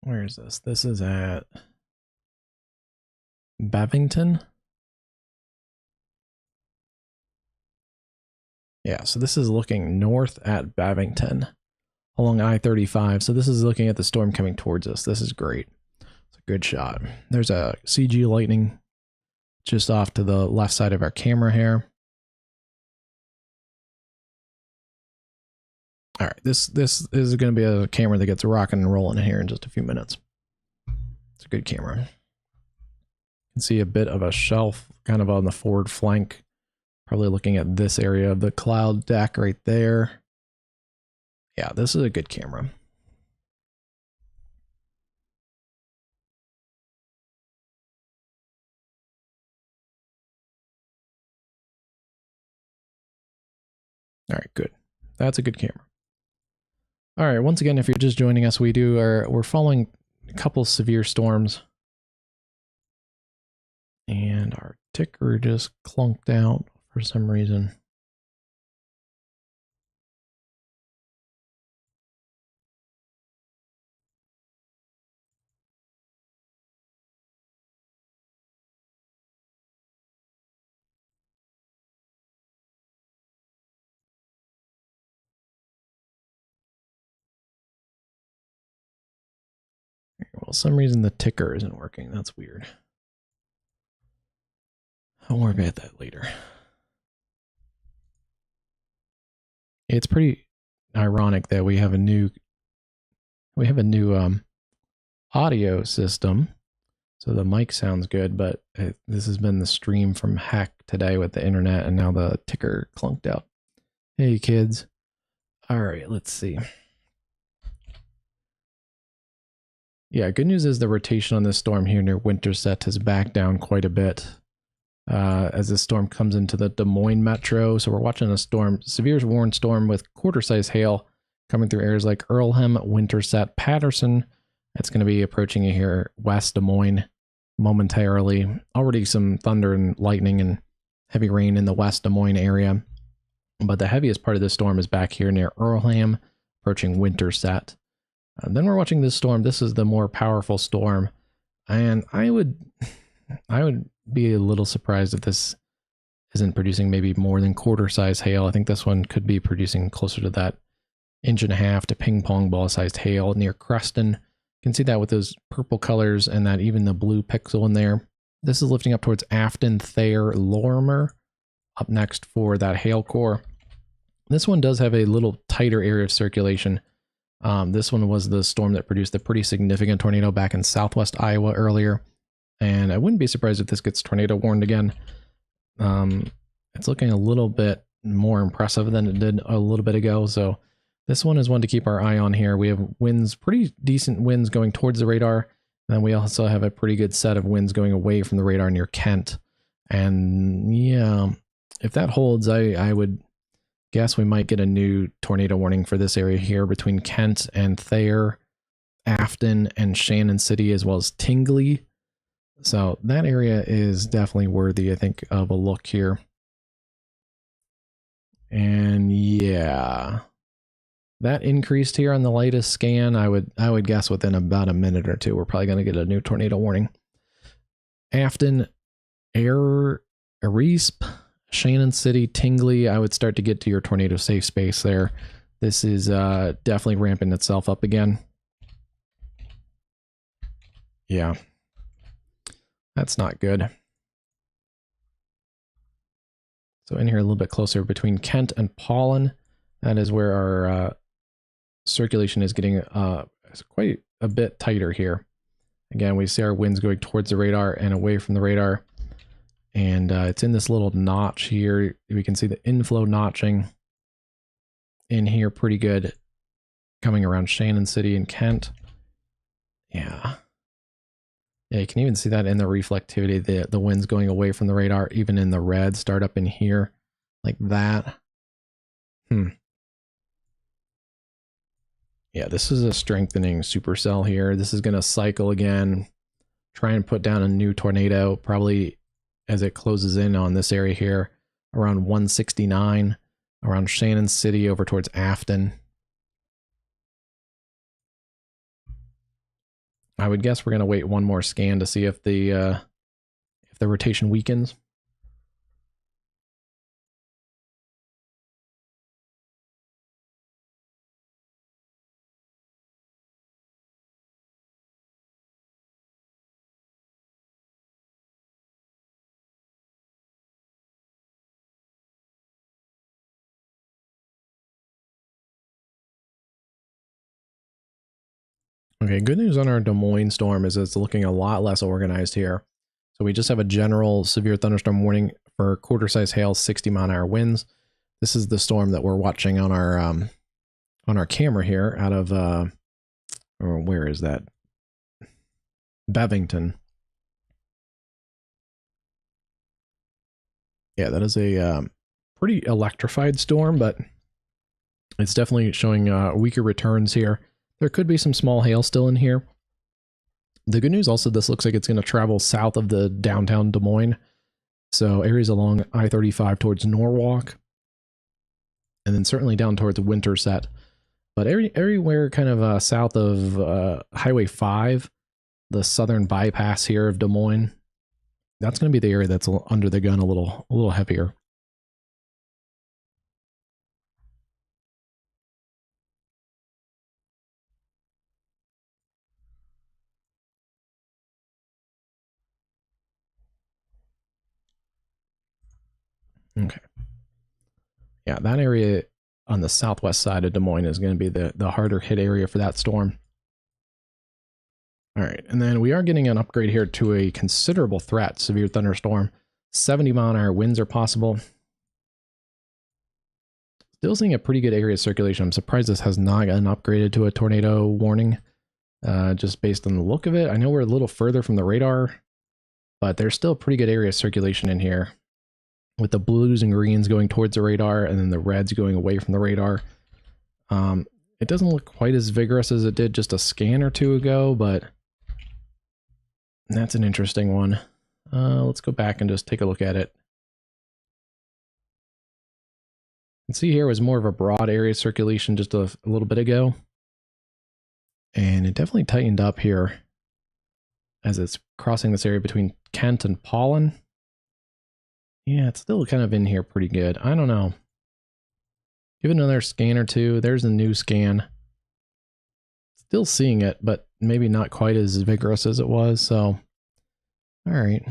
where is this? This is at Bavington. Yeah, so this is looking north at Bavington along I-35. So this is looking at the storm coming towards us. This is great. It's a good shot. There's a CG lightning just off to the left side of our camera here. All right, this is going to be a camera that gets rocking and rolling here in just a few minutes. It's a good camera. You can see a bit of a shelf kind of on the forward flank. Probably looking at this area of the cloud deck right there. Yeah, this is a good camera. All right, good. That's a good camera. All right, once again, if you're just joining us, we're following a couple severe storms. And our ticker just clunked out for some reason. Well, some reason the ticker isn't working. That's weird. I'll worry about that later. It's pretty ironic that we have a new audio system, so the mic sounds good, but this has been the stream from heck today with the internet, and now the ticker clunked out. Hey kids. All right, let's see. Yeah, good news is the rotation on this storm here near Winterset has backed down quite a bit as this storm comes into the Des Moines metro. So we're watching a storm, severe warned storm with quarter-size hail coming through areas like Earlham, Winterset, Patterson. It's going to be approaching you here west Des Moines momentarily. Already some thunder and lightning and heavy rain in the west Des Moines area. But the heaviest part of this storm is back here near Earlham, approaching Winterset. Then we're watching this storm. This is the more powerful storm. And I would be a little surprised if this isn't producing maybe more than quarter-size hail. I think this one could be producing closer to that 1.5 inch to ping-pong ball-sized hail near Creston. You can see that with those purple colors and that even the blue pixel in there. This is lifting up towards Afton, Thayer, Lorimer, up next for that hail core. This one does have a little tighter area of circulation. This one was the storm that produced a pretty significant tornado back in southwest Iowa earlier. And I wouldn't be surprised if this gets tornado warned again. It's looking a little bit more impressive than it did a little bit ago. So this one is one to keep our eye on here. We have winds, pretty decent winds going towards the radar. And then we also have a pretty good set of winds going away from the radar near Kent. And yeah, if that holds, I would guess we might get a new tornado warning for this area here between Kent and Thayer, Afton and Shannon City, as well as Tingley. So that area is definitely worthy, I think, of a look here. And yeah, that increased here on the latest scan. I would guess within about a minute or two, we're probably going to get a new tornado warning. Afton, Arisp, Shannon City, Tingley, I would start to get to your tornado safe space there. This is definitely ramping itself up again. Yeah, that's not good. So in here a little bit closer between Kent and Pollen, that is where our circulation is getting quite a bit tighter here. Again, we see our winds going towards the radar and away from the radar. And it's in this little notch here. We can see the inflow notching in here pretty good. Coming around Shannon City and Kent. Yeah. Yeah, you can even see that in the reflectivity. The winds going away from the radar, even in the red, start up in here like that. Yeah, this is a strengthening supercell here. This is going to cycle again. Try and put down a new tornado, probably as it closes in on this area here around 169, around Shannon City over towards Afton. I would guess we're going to wait one more scan to see if the rotation weakens. Okay, good news on our Des Moines storm is it's looking a lot less organized here. So we just have a general severe thunderstorm warning for quarter-size hail, 60-mile-an-hour winds. This is the storm that we're watching on our camera here out of or where is that? Bevington. Yeah, that is a pretty electrified storm, but it's definitely showing weaker returns here. There could be some small hail still in here. The good news also, this looks like it's going to travel south of the downtown Des Moines. So areas along I-35 towards Norwalk, and then certainly down towards Winterset. But everywhere kind of south of Highway 5, the southern bypass here of Des Moines, that's going to be the area that's under the gun a little heavier. Okay. Yeah, that area on the southwest side of Des Moines is going to be the harder hit area for that storm. All right, and then we are getting an upgrade here to a considerable threat, severe thunderstorm. 70-mile-an-hour winds are possible. Still seeing a pretty good area of circulation. I'm surprised this has not gotten upgraded to a tornado warning, just based on the look of it. I know we're a little further from the radar, but there's still a pretty good area of circulation in here, with the blues and greens going towards the radar and then the reds going away from the radar. It doesn't look quite as vigorous as it did just a scan or two ago, but that's an interesting one. Let's go back and just take a look at it. You can see here was more of a broad area of circulation just a little bit ago. And it definitely tightened up here as it's crossing this area between Kent and Pollen. Yeah, it's still kind of in here pretty good. I don't know. Give it another scan or two. There's a new scan. Still seeing it, but maybe not quite as vigorous as it was, so all right.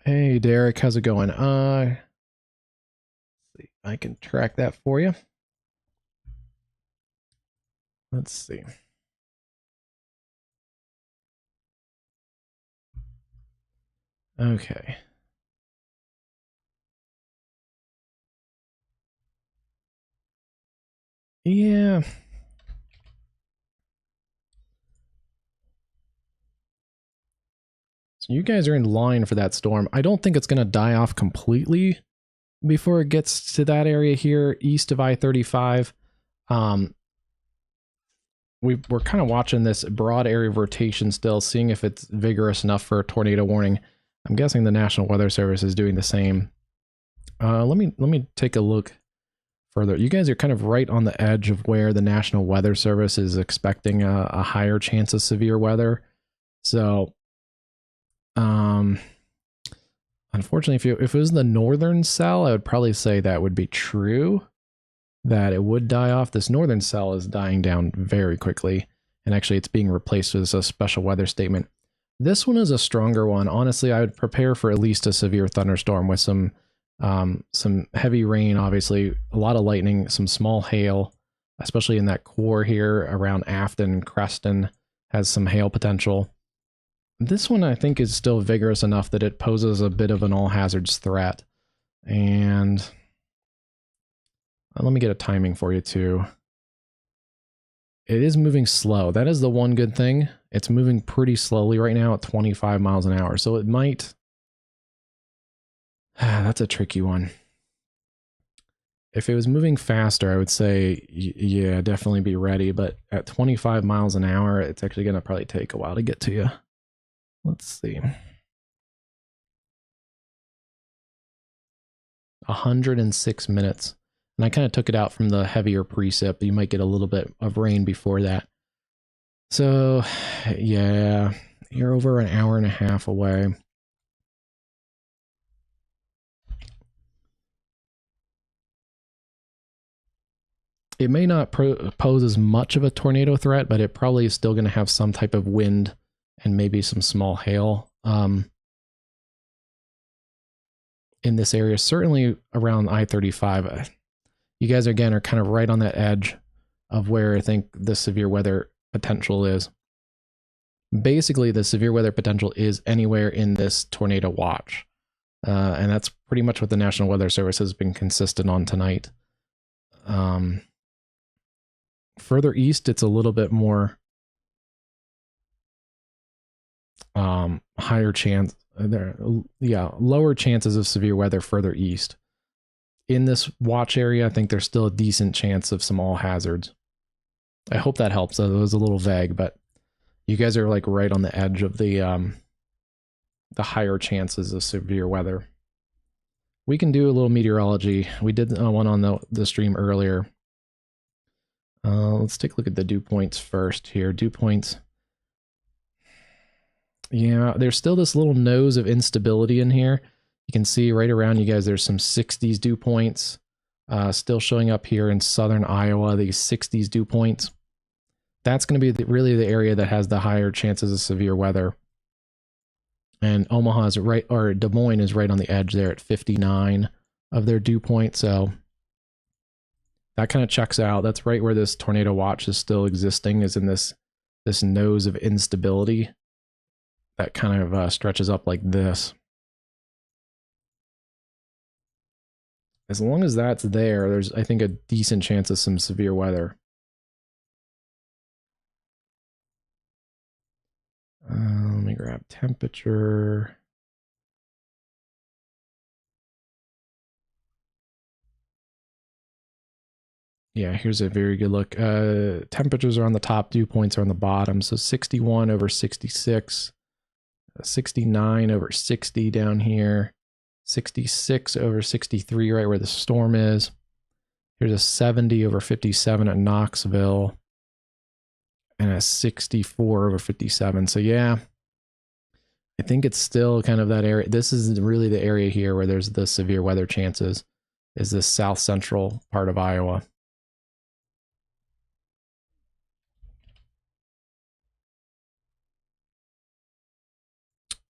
Hey, Derek, how's it going? Let's see. I can track that for you. Let's see. Okay. Yeah. So you guys are in line for that storm. I don't think it's going to die off completely before it gets to that area here east of I-35. We're kind of watching this broad area of rotation still, seeing if it's vigorous enough for a tornado warning. I'm guessing the National Weather Service is doing the same. Let me take a look further. You guys are kind of right on the edge of where the National Weather Service is expecting a higher chance of severe weather. So, unfortunately, if it was the northern cell, I would probably say that would be true, that it would die off. This northern cell is dying down very quickly, and actually it's being replaced with a special weather statement. This one is a stronger one. Honestly, I would prepare for at least a severe thunderstorm with some heavy rain, obviously, a lot of lightning, some small hail, especially in that core here around Afton, Creston has some hail potential. This one I think is still vigorous enough that it poses a bit of an all hazards threat. And let me get a timing for you too. It is moving slow. That is the one good thing. It's moving pretty slowly right now at 25 miles an hour. So it might... That's a tricky one. If it was moving faster, I would say, yeah, definitely be ready. But at 25 miles an hour, it's actually going to probably take a while to get to you. Let's see. 106 minutes. And I kind of took it out from the heavier precip. You might get a little bit of rain before that. So, yeah, you're over an hour and a half away. It may not pose as much of a tornado threat, but it probably is still going to have some type of wind and maybe some small hail in this area, certainly around I-35. You guys, again, are kind of right on that edge of where I think the severe weather potential is. Basically, the severe weather potential is anywhere in this tornado watch. And that's pretty much what the National Weather Service has been consistent on tonight. Further east, it's a little bit more higher chance there. Yeah, lower chances of severe weather further east. In this watch area, I think there's still a decent chance of some all hazards. I hope that helps. It was a little vague, but you guys are like right on the edge of the higher chances of severe weather. We can do a little meteorology. We did one on the stream earlier. Let's take a look at the dew points first here. Dew points. Yeah, there's still this little nose of instability in here. You can see right around you guys, there's some 60s dew points still showing up here in southern Iowa, these 60s dew points. That's going to be really the area that has the higher chances of severe weather. And Omaha is right, or Des Moines is right on the edge there at 59 of their dew point. So that kind of checks out. That's right where this tornado watch is still existing, is in this nose of instability that kind of stretches up like this. As long as that's there, there's, I think, a decent chance of some severe weather. Let me grab temperature. Yeah, here's a very good look. Temperatures are on the top, dew points are on the bottom. So 61 over 66, 69 over 60 down here, 66 over 63 right where the storm is. Here's a 70 over 57 at Knoxville, and a 64 over 57. So yeah, I think it's still kind of that area. This is really the area here where there's the severe weather chances, is this south central part of Iowa.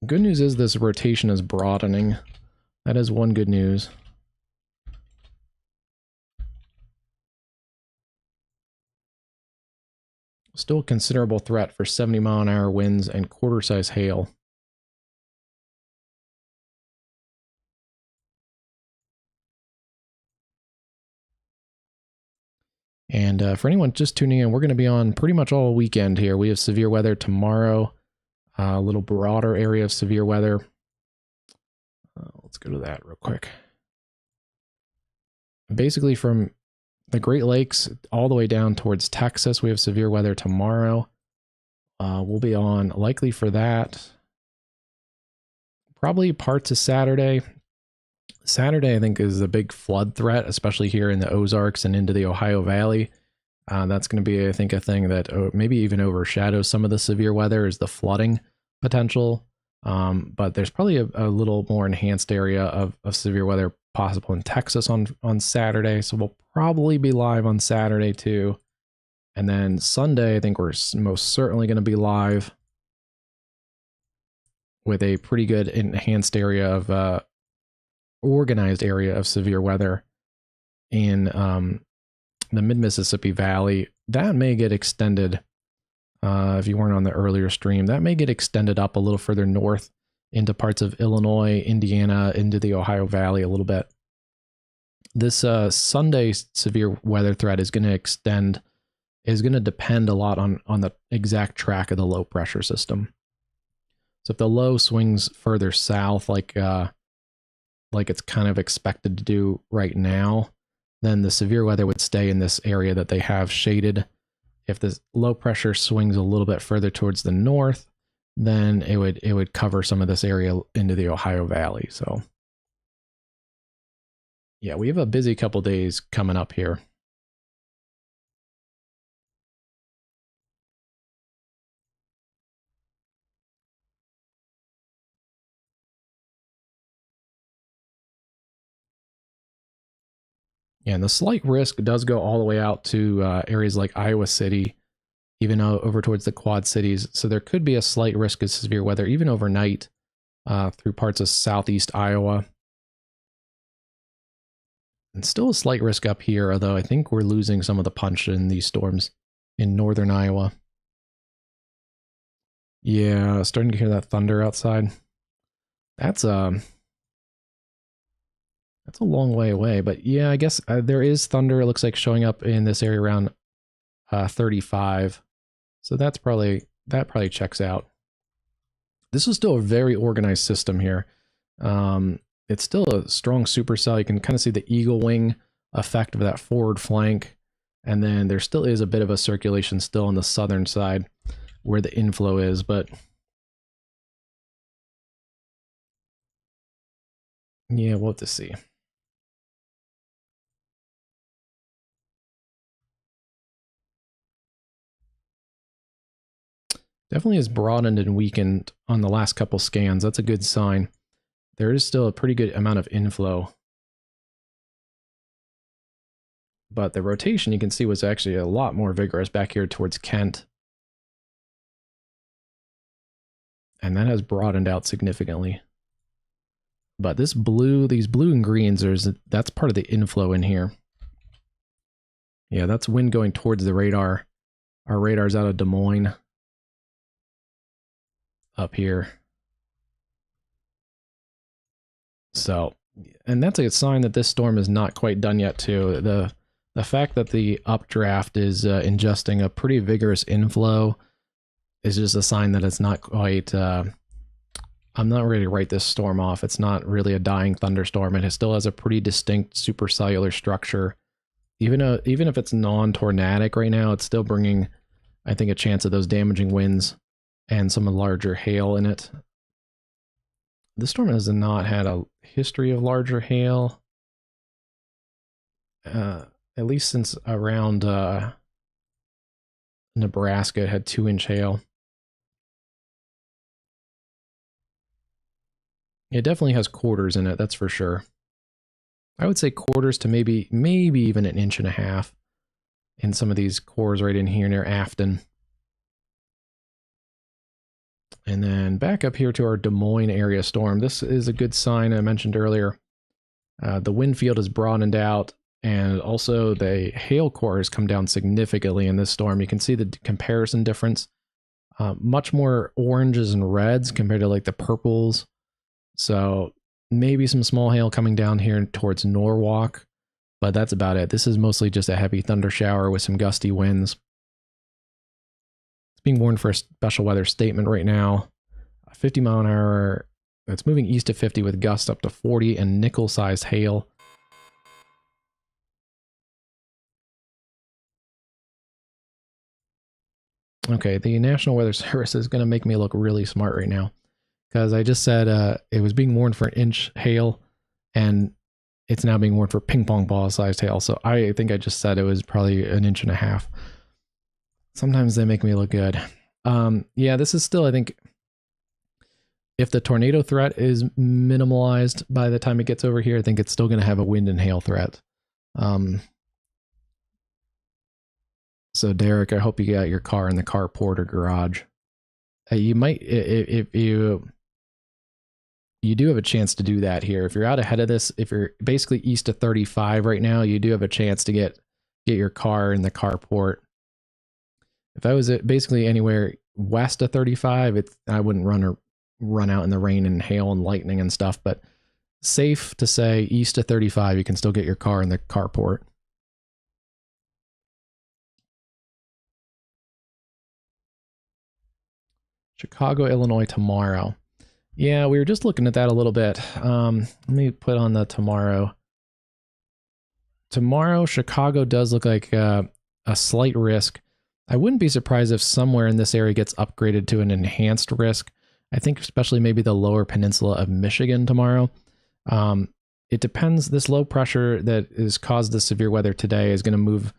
Good news is this rotation is broadening. That is one good news. Still a considerable threat for 70-mile-an-hour winds and quarter-size hail. And for anyone just tuning in, we're going to be on pretty much all weekend here. We have severe weather tomorrow, a little broader area of severe weather. Let's go to that real quick. Basically from the Great Lakes all the way down towards Texas, we have severe weather tomorrow. We'll be on likely for that. Probably parts of Saturday. Saturday, I think, is a big flood threat, especially here in the Ozarks and into the Ohio Valley. That's going to be, I think, a thing that maybe even overshadows some of the severe weather, is the flooding potential. But there's probably a little more enhanced area of severe weather possible in Texas on Saturday. So we'll probably be live on Saturday too. And then Sunday, I think we're most certainly going to be live with a pretty good enhanced area of organized area of severe weather in the mid-Mississippi Valley. That may get extended, if you weren't on the earlier stream, that may get extended up a little further north into parts of Illinois, Indiana, into the Ohio Valley a little bit. This Sunday severe weather threat is going to depend a lot on the exact track of the low pressure system. So if the low swings further south, like it's kind of expected to do right now, then the severe weather would stay in this area that they have shaded. If the low pressure swings a little bit further towards the north, then it would cover some of this area into the Ohio Valley. So Yeah, we have a busy couple days coming up here. Yeah, and the slight risk does go all the way out to areas like Iowa City, even over towards the Quad Cities. So there could be a slight risk of severe weather, even overnight, through parts of southeast Iowa. And still a slight risk up here, although I think we're losing some of the punch in these storms in northern Iowa. Yeah, starting to hear that thunder outside. That's a long way away, but yeah, I guess there is thunder. It looks like showing up in this area around 35. So that probably checks out. This is still a very organized system here. It's still a strong supercell. You can kind of see the eagle wing effect of that forward flank. And then there still is a bit of a circulation still on the southern side where the inflow is, but yeah, we'll have to see. Definitely has broadened and weakened on the last couple scans. That's a good sign. There is still a pretty good amount of inflow. But the rotation, you can see, was actually a lot more vigorous back here towards Kent. And that has broadened out significantly. But this blue, these blue and greens, that's part of the inflow in here. Yeah, that's wind going towards the radar. Our radar's out of Des Moines. Up here. So, and that's a sign that this storm is not quite done yet too. The fact that the updraft is ingesting a pretty vigorous inflow is just a sign that it's not quite, I'm not ready to write this storm off. It's not really a dying thunderstorm. It still has a pretty distinct supercellular structure. Even if it's non-tornadic right now, it's still bringing, I think, a chance of those damaging winds and some larger hail in it. This storm has not had a history of larger hail, at least since around Nebraska. It had 2-inch hail. It definitely has quarters in it, that's for sure. I would say quarters to maybe even 1.5 inches in some of these cores right in here near Afton. And then back up here to our Des Moines area storm. This is a good sign I mentioned earlier. The wind field has broadened out, and also the hail core has come down significantly in this storm. You can see the comparison difference. Much more oranges and reds compared to like the purples. So maybe some small hail coming down here towards Norwalk, but that's about it. This is mostly just a heavy thunder shower with some gusty winds. It's being warned for a special weather statement right now. 50 mile an hour. It's moving east of 50 with gusts up to 40 and nickel-sized hail. Okay, the National Weather Service is going to make me look really smart right now, because I just said it was being warned for 1-inch hail, and it's now being warned for ping pong ball sized hail. So I think I just said it was probably 1.5 inches. Sometimes they make me look good. Yeah, this is still, I think, if the tornado threat is minimalized by the time it gets over here, I think it's still going to have a wind and hail threat. So Derek, I hope you got your car in the carport or garage. You might, if you do have a chance to do that here. If you're out ahead of this, if you're basically east of 35 right now, you do have a chance to get your car in the carport. If I was basically anywhere west of 35, I wouldn't run out in the rain and hail and lightning and stuff, but safe to say east of 35, you can still get your car in the carport. Chicago, Illinois tomorrow. Yeah, we were just looking at that a little bit. Let me put on the tomorrow. Tomorrow, Chicago does look like a slight risk. I wouldn't be surprised if somewhere in this area gets upgraded to an enhanced risk. I think especially maybe the lower peninsula of Michigan tomorrow. it depends. This low pressure that has caused the severe weather today is going to move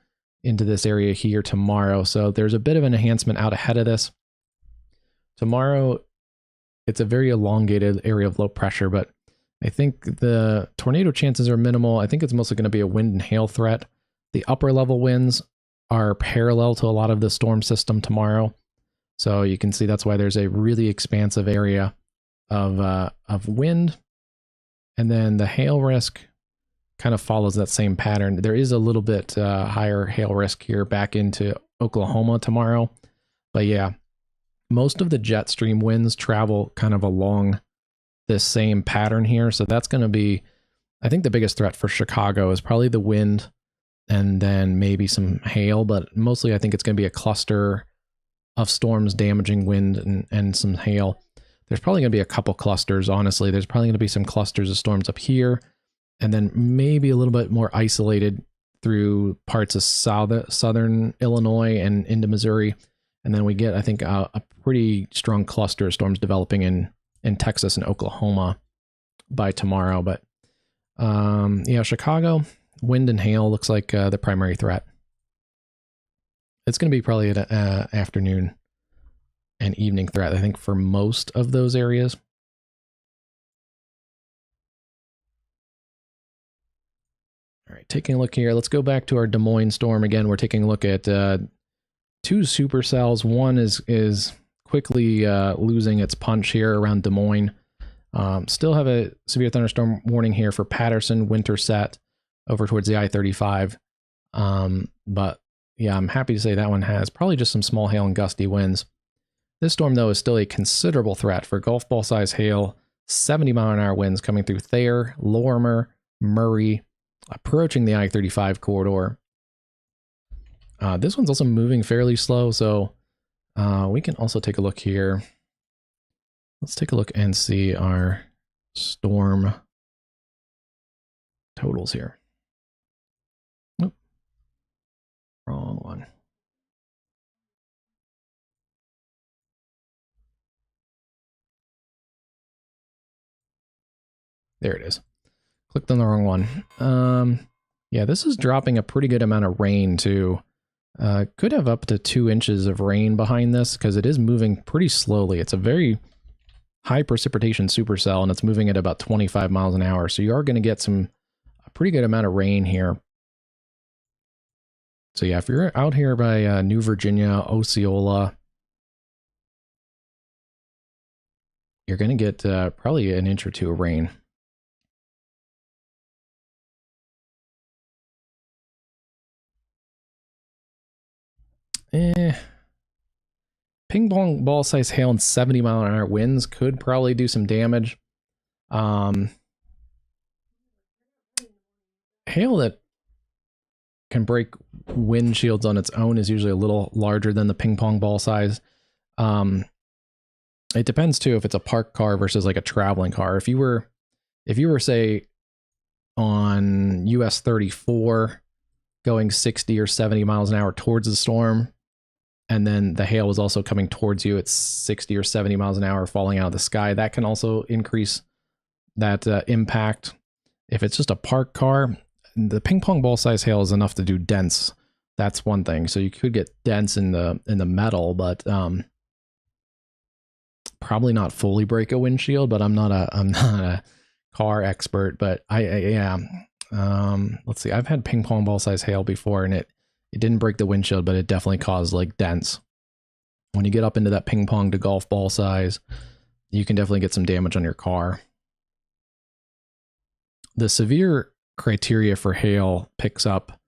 into this area here tomorrow. So there's a bit of an enhancement out ahead of this. Tomorrow, it's a very elongated area of low pressure, but I think the tornado chances are minimal. I think it's mostly going to be a wind and hail threat. The upper level winds are parallel to a lot of the storm system tomorrow. So you can see that's why there's a really expansive area of wind. And then the hail risk kind of follows that same pattern. There is a little bit higher hail risk here back into Oklahoma tomorrow. But yeah, most of the jet stream winds travel kind of along this same pattern here. So that's going to be, I think the biggest threat for Chicago is probably the wind and then maybe some hail, but mostly I think it's going to be a cluster of storms damaging wind and some hail. There's probably going to be a couple clusters, honestly. There's probably going to be some clusters of storms up here, and then maybe a little bit more isolated through parts of southern Illinois and into Missouri. And then we get, I think, a pretty strong cluster of storms developing in Texas and Oklahoma by tomorrow. But yeah, Chicago, wind and hail looks like the primary threat. It's going to be probably an afternoon and evening threat, I think, for most of those areas. All right, taking a look here. Let's go back to our Des Moines storm again. We're taking a look at two supercells. One is quickly losing its punch here around Des Moines. Still have a severe thunderstorm warning here for Patterson, Winterset, over towards the I-35. But yeah, I'm happy to say that one has probably just some small hail and gusty winds. This storm, though, is still a considerable threat for golf ball size hail, 70-mile-an-hour winds coming through Thayer, Lorimer, Murray, approaching the I-35 corridor. This one's also moving fairly slow, so we can also take a look here. Let's take a look and see our storm totals here. Oop. Wrong one. There it is. Clicked on the wrong one. Yeah, this is dropping a pretty good amount of rain too. Could have up to 2 inches of rain behind this because it is moving pretty slowly. It's a very high precipitation supercell and it's moving at about 25 miles an hour. So you are going to get a pretty good amount of rain here. So yeah, if you're out here by New Virginia, Osceola, you're going to get probably an inch or two of rain. Ping pong ball size hail and 70-mile-an-hour winds could probably do some damage. Hail that can break windshields on its own is usually a little larger than the ping pong ball size. It depends too if it's a parked car versus like a traveling car. If you were say on US 34 going 60 or 70 miles an hour towards the storm, and then the hail was also coming towards you at 60 or 70 miles an hour falling out of the sky, that can also increase that impact. If it's just a parked car, the ping pong ball size hail is enough to do dents. That's one thing. So you could get dents in the metal, but probably not fully break a windshield. But I'm not a car expert, but yeah. Let's see. I've had ping pong ball size hail before, and it didn't break the windshield, but it definitely caused like dents. When you get up into that ping pong to golf ball size, you can definitely get some damage on your car. The severe criteria for hail picks up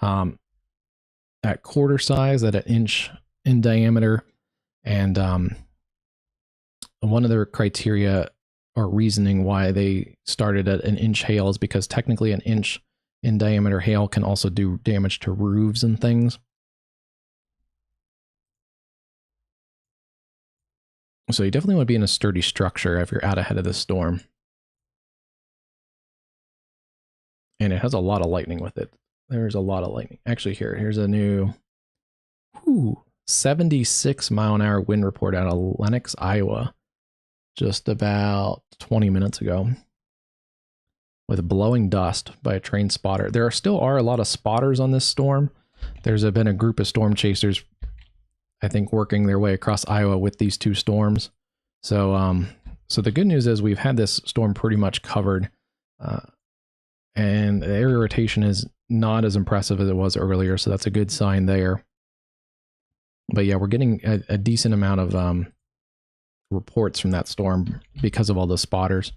at quarter size, at an inch in diameter. And one of their criteria or reasoning why they started at an inch hail is because technically an inch in diameter hail can also do damage to roofs and things. So you definitely want to be in a sturdy structure if you're out ahead of the storm. And it has a lot of lightning with it. There's a lot of lightning. Actually, here's a new 76-mile-an-hour wind report out of Lenox, Iowa, just about 20 minutes ago. with blowing dust by a trained spotter. There still are a lot of spotters on this storm. There's been a group of storm chasers, I think, working their way across Iowa with these two storms. So, so the good news is we've had this storm pretty much covered, and the area rotation is not as impressive as it was earlier, so that's a good sign there. But yeah, we're getting a decent amount of reports from that storm because of all the spotters.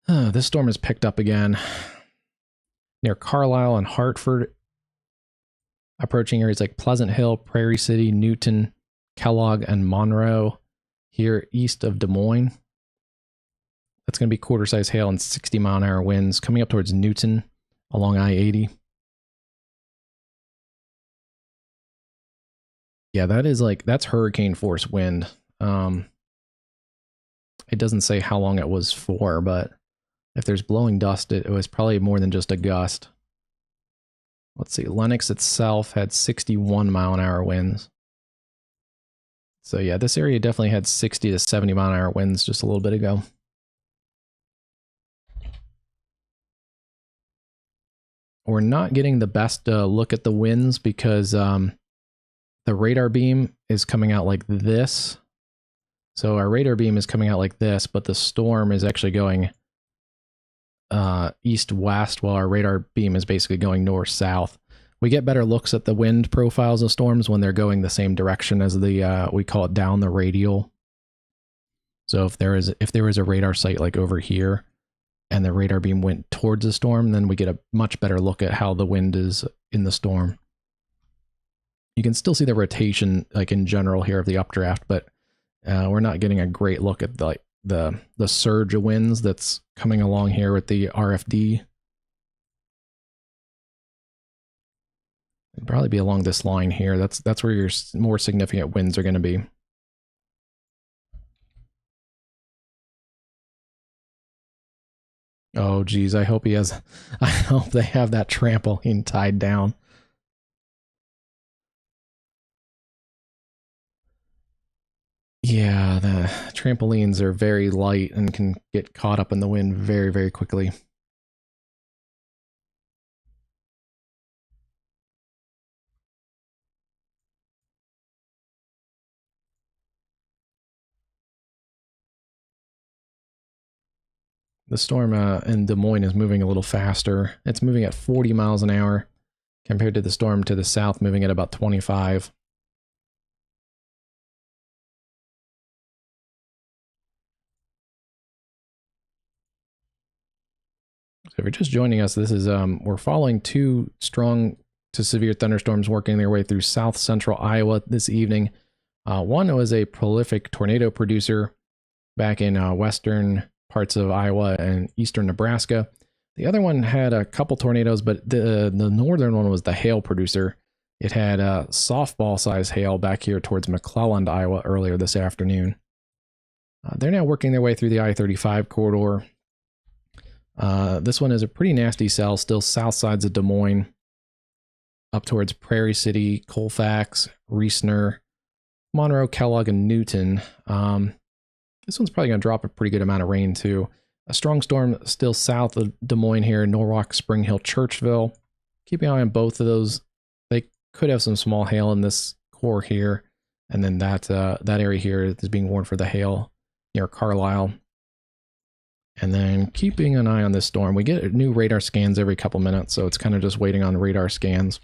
This storm has picked up again near Carlisle and Hartford, approaching areas like Pleasant Hill, Prairie City, Newton, Kellogg, and Monroe, here east of Des Moines. That's going to be quarter-size hail and 60-mile-an-hour winds coming up towards Newton along I-80. Yeah, that's hurricane force wind. It doesn't say how long it was for, but if there's blowing dust, it was probably more than just a gust. Let's see, Lenox itself had 61-mile-an-hour winds. So yeah, this area definitely had 60 to 70-mile-an-hour winds just a little bit ago. We're not getting the best look at the winds because the radar beam is coming out like this. So our radar beam is coming out like this, but the storm is actually going east-west, while our radar beam is basically going north-south. We get better looks at the wind profiles of storms when they're going the same direction as the, we call it down the radial. So if there is a radar site like over here, and the radar beam went towards the storm, then we get a much better look at how the wind is in the storm. You can still see the rotation, like in general here, of the updraft, but we're not getting a great look at the surge of winds that's coming along here with the RFD. It'd probably be along this line here. That's where your more significant winds are going to be. Oh geez, I hope they have that trampoline tied down. Yeah, the trampolines are very light and can get caught up in the wind very, very quickly. The storm in Des Moines is moving a little faster. It's moving at 40 miles an hour compared to the storm to the south moving at about 25. So if you're just joining us, this is we're following two strong to severe thunderstorms working their way through south central Iowa this evening. One was a prolific tornado producer back in western parts of Iowa and eastern Nebraska. The other one had a couple tornadoes, but the northern one was the hail producer. It had softball-sized hail back here towards McClelland, Iowa, earlier this afternoon. They're now working their way through the I-35 corridor. This one is a pretty nasty cell, still south sides of Des Moines, up towards Prairie City, Colfax, Reesner, Monroe, Kellogg, and Newton. This one's probably going to drop a pretty good amount of rain too. A strong storm still south of Des Moines here, Norwalk, Spring Hill, Churchville. Keep an eye on both of those. They could have some small hail in this core here, and then that area here is being warned for the hail near Carlisle. And then keeping an eye on this storm. We get new radar scans every couple minutes, so it's kind of just waiting on radar scans,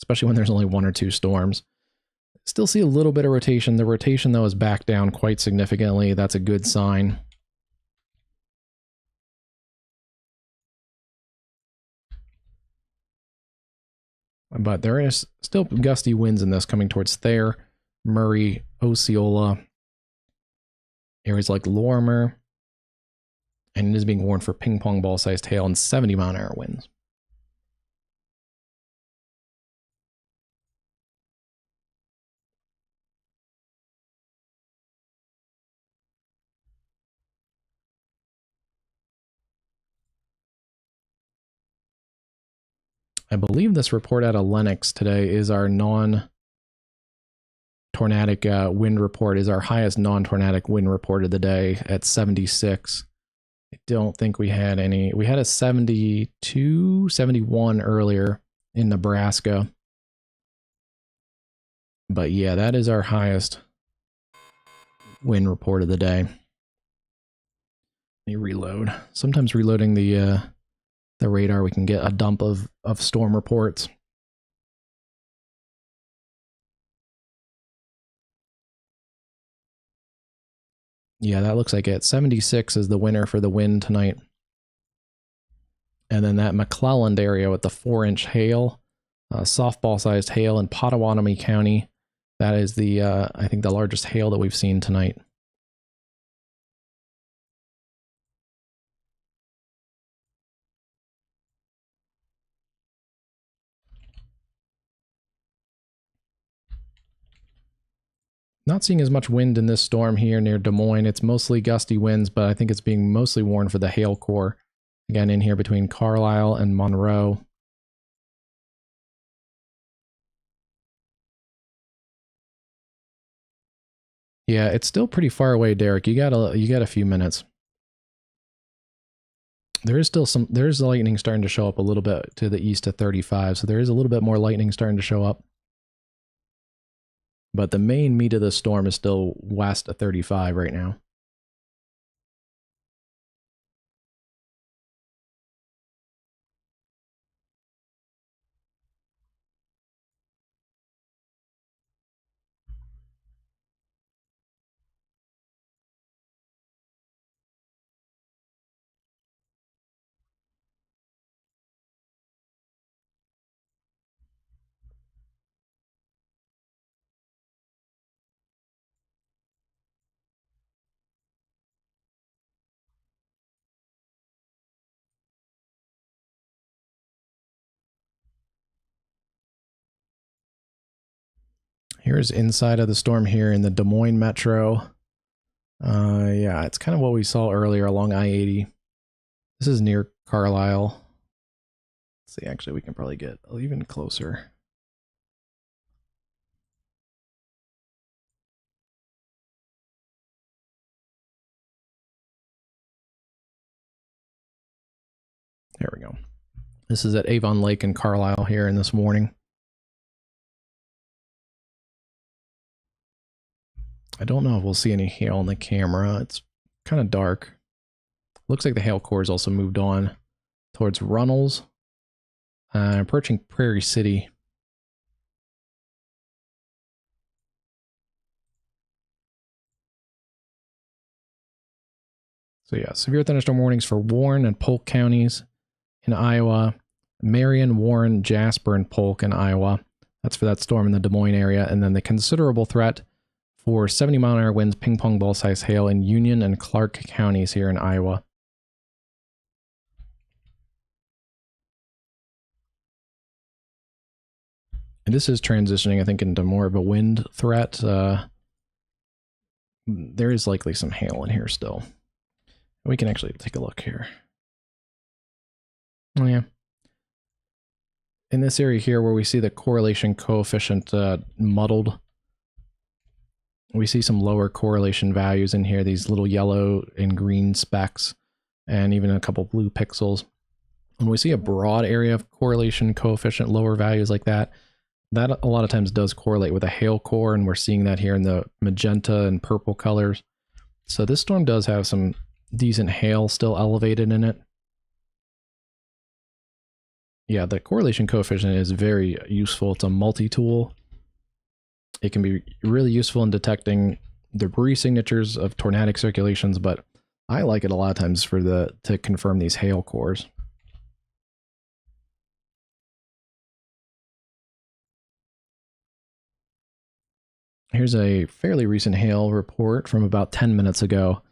especially when there's only one or two storms. Still see a little bit of rotation. The rotation, though, is back down quite significantly. That's a good sign. But there is still gusty winds in this coming towards Thayer, Murray, Osceola, areas like Lorimer, and it is being warned for ping pong ball sized hail and 70-mile-an-hour winds. I believe this report out of Lenox today is our non-tornadic wind report, is our highest non-tornadic wind report of the day at 76. I don't think we had any. We had a 72, 71 earlier in Nebraska. But yeah, that is our highest wind report of the day. Let me reload. Sometimes reloading the radar, we can get a dump of storm reports. Yeah, that looks like it. 76 is the winner for the wind tonight. And then that McClelland area with the 4-inch hail, softball-sized hail in Pottawatomie County. That is the, I think, the largest hail that we've seen tonight. Not seeing as much wind in this storm here near Des Moines. It's mostly gusty winds, but I think it's being mostly warned for the hail core. Again, in here between Carlisle and Monroe. Yeah, it's still pretty far away, Derek. You got a few minutes. There is lightning starting to show up a little bit to the east of 35, so there is a little bit more lightning starting to show up. But the main meat of the storm is still west of 35 right now. Here's inside of the storm here in the Des Moines metro. Yeah, it's kind of what we saw earlier along I-80. This is near Carlisle. Let's see, actually, we can probably get even closer. There we go. This is at Avon Lake in Carlisle here in this morning. I don't know if we'll see any hail on the camera. It's kind of dark. Looks like the hail core has also moved on towards Runnels, approaching Prairie City. So yeah, severe thunderstorm warnings for Warren and Polk counties in Iowa, Marion, Warren, Jasper, and Polk in Iowa. That's for that storm in the Des Moines area. And then the considerable threat for 70-mile-an-hour winds, ping pong ball size hail in Union and Clark counties here in Iowa. And this is transitioning, I think, into more of a wind threat. There is likely some hail in here still. We can actually take a look here. Oh, yeah. In this area here where we see the correlation coefficient muddled, we see some lower correlation values in here, these little yellow and green specks, and even a couple blue pixels. When we see a broad area of correlation coefficient, lower values like that a lot of times does correlate with a hail core, and we're seeing that here in the magenta and purple colors. So this storm does have some decent hail still elevated in it. Yeah, the correlation coefficient is very useful. It's a multi-tool. It can be really useful in detecting debris signatures of tornadic circulations, but I like it a lot of times for to confirm these hail cores. Here's a fairly recent hail report from about 10 minutes ago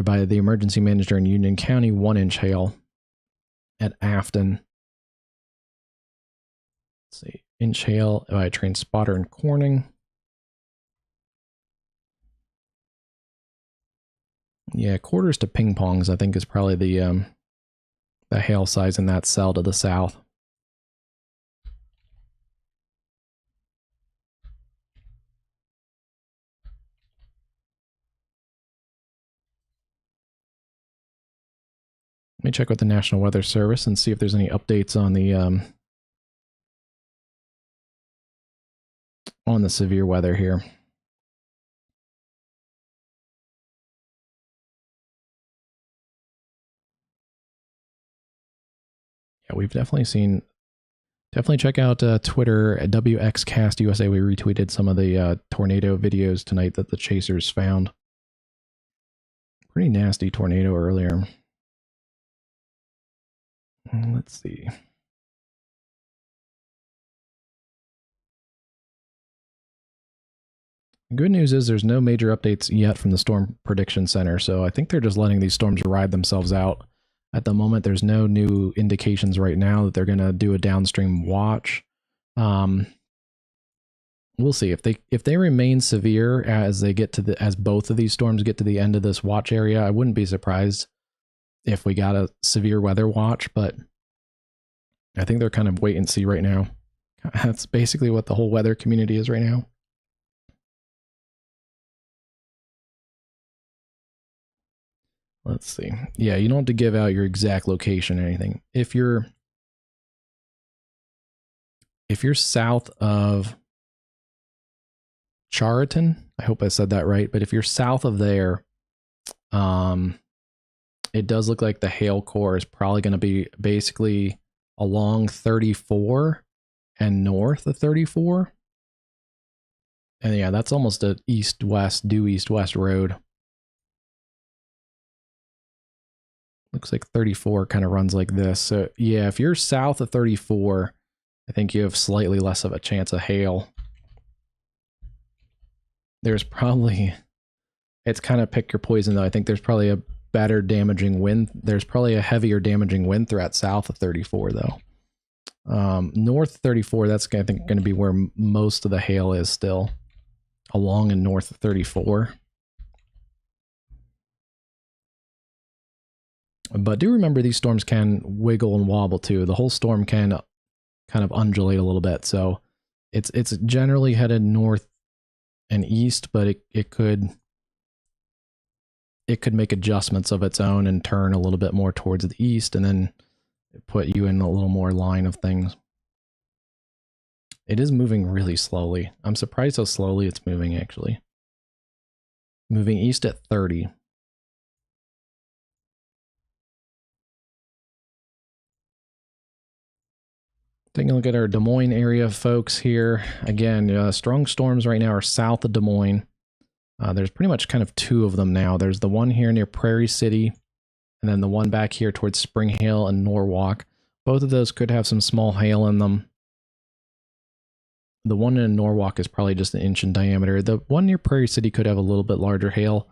by the emergency manager in Union County, 1-inch hail at Afton. Let's see, inch hail by Train Spotter and Corning. Yeah, quarters to ping pongs, I think, is probably the hail size in that cell to the south. Let me check with the National Weather Service and see if there's any updates on the severe weather here. Yeah, we've definitely seen. Definitely check out Twitter at WXCastUSA. We retweeted some of the tornado videos tonight that the chasers found. Pretty nasty tornado earlier. Let's see. Good news is there's no major updates yet from the Storm Prediction Center, so I think they're just letting these storms ride themselves out. At the moment, there's no new indications right now that they're going to do a downstream watch. We'll see if they remain severe as they get to as both of these storms get to the end of this watch area. I wouldn't be surprised if we got a severe weather watch, but I think they're kind of wait and see right now. That's basically what the whole weather community is right now. Let's see. Yeah, you don't have to give out your exact location or anything. If you're south of Chariton, I hope I said that right, but if you're south of there, it does look like the hail core is probably going to be basically along 34 and north of 34. And yeah, that's almost a due east-west road. Looks like 34 kind of runs like this. So yeah, if you're south of 34, I think you have slightly less of a chance of hail. There's probably, it's kind of pick your poison though. I think there's probably a better damaging wind. There's probably a heavier damaging wind threat south of 34 though. North 34, that's I think going to be where most of the hail is still, along and north of 34. But do remember these storms can wiggle and wobble too. The whole storm can kind of undulate a little bit. So it's generally headed north and east, but it could make adjustments of its own and turn a little bit more towards the east and then put you in a little more line of things. It is moving really slowly. I'm surprised how slowly it's moving actually. Moving east at 30. Taking a look at our Des Moines area, folks, here. Again, strong storms right now are south of Des Moines. There's pretty much kind of two of them now. There's the one here near Prairie City, and then the one back here towards Spring Hill and Norwalk. Both of those could have some small hail in them. The one in Norwalk is probably just an inch in diameter. The one near Prairie City could have a little bit larger hail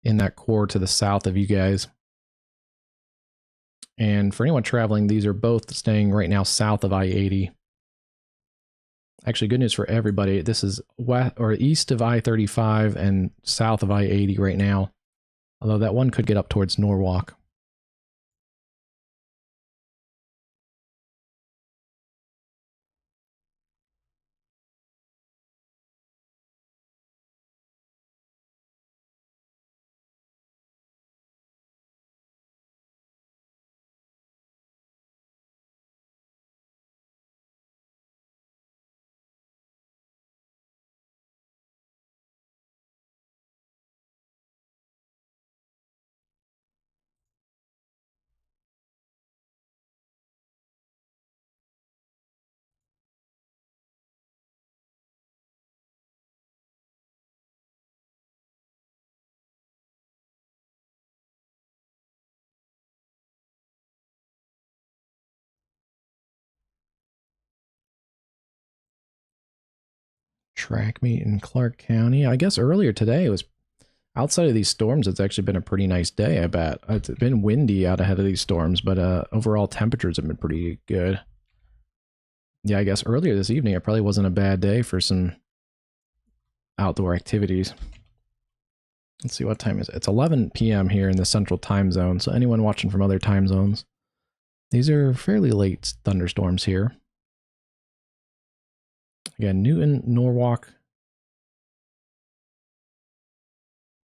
in that core to the south of you guys. And for anyone traveling, these are both staying right now south of I-80. Actually, good news for everybody. This is west or east of I-35 and south of I-80 right now. Although that one could get up towards Norwalk. Track meet in Clark County. I guess earlier today it was outside of these storms. It's actually been a pretty nice day. I bet it's been windy out ahead of these storms, but overall temperatures have been pretty good. Yeah, I guess earlier this evening it probably wasn't a bad day for some outdoor activities. Let's see what time is it. It's 11 p.m. here in the central time zone. So anyone watching from other time zones, these are fairly late thunderstorms here. Again, Newton, Norwalk,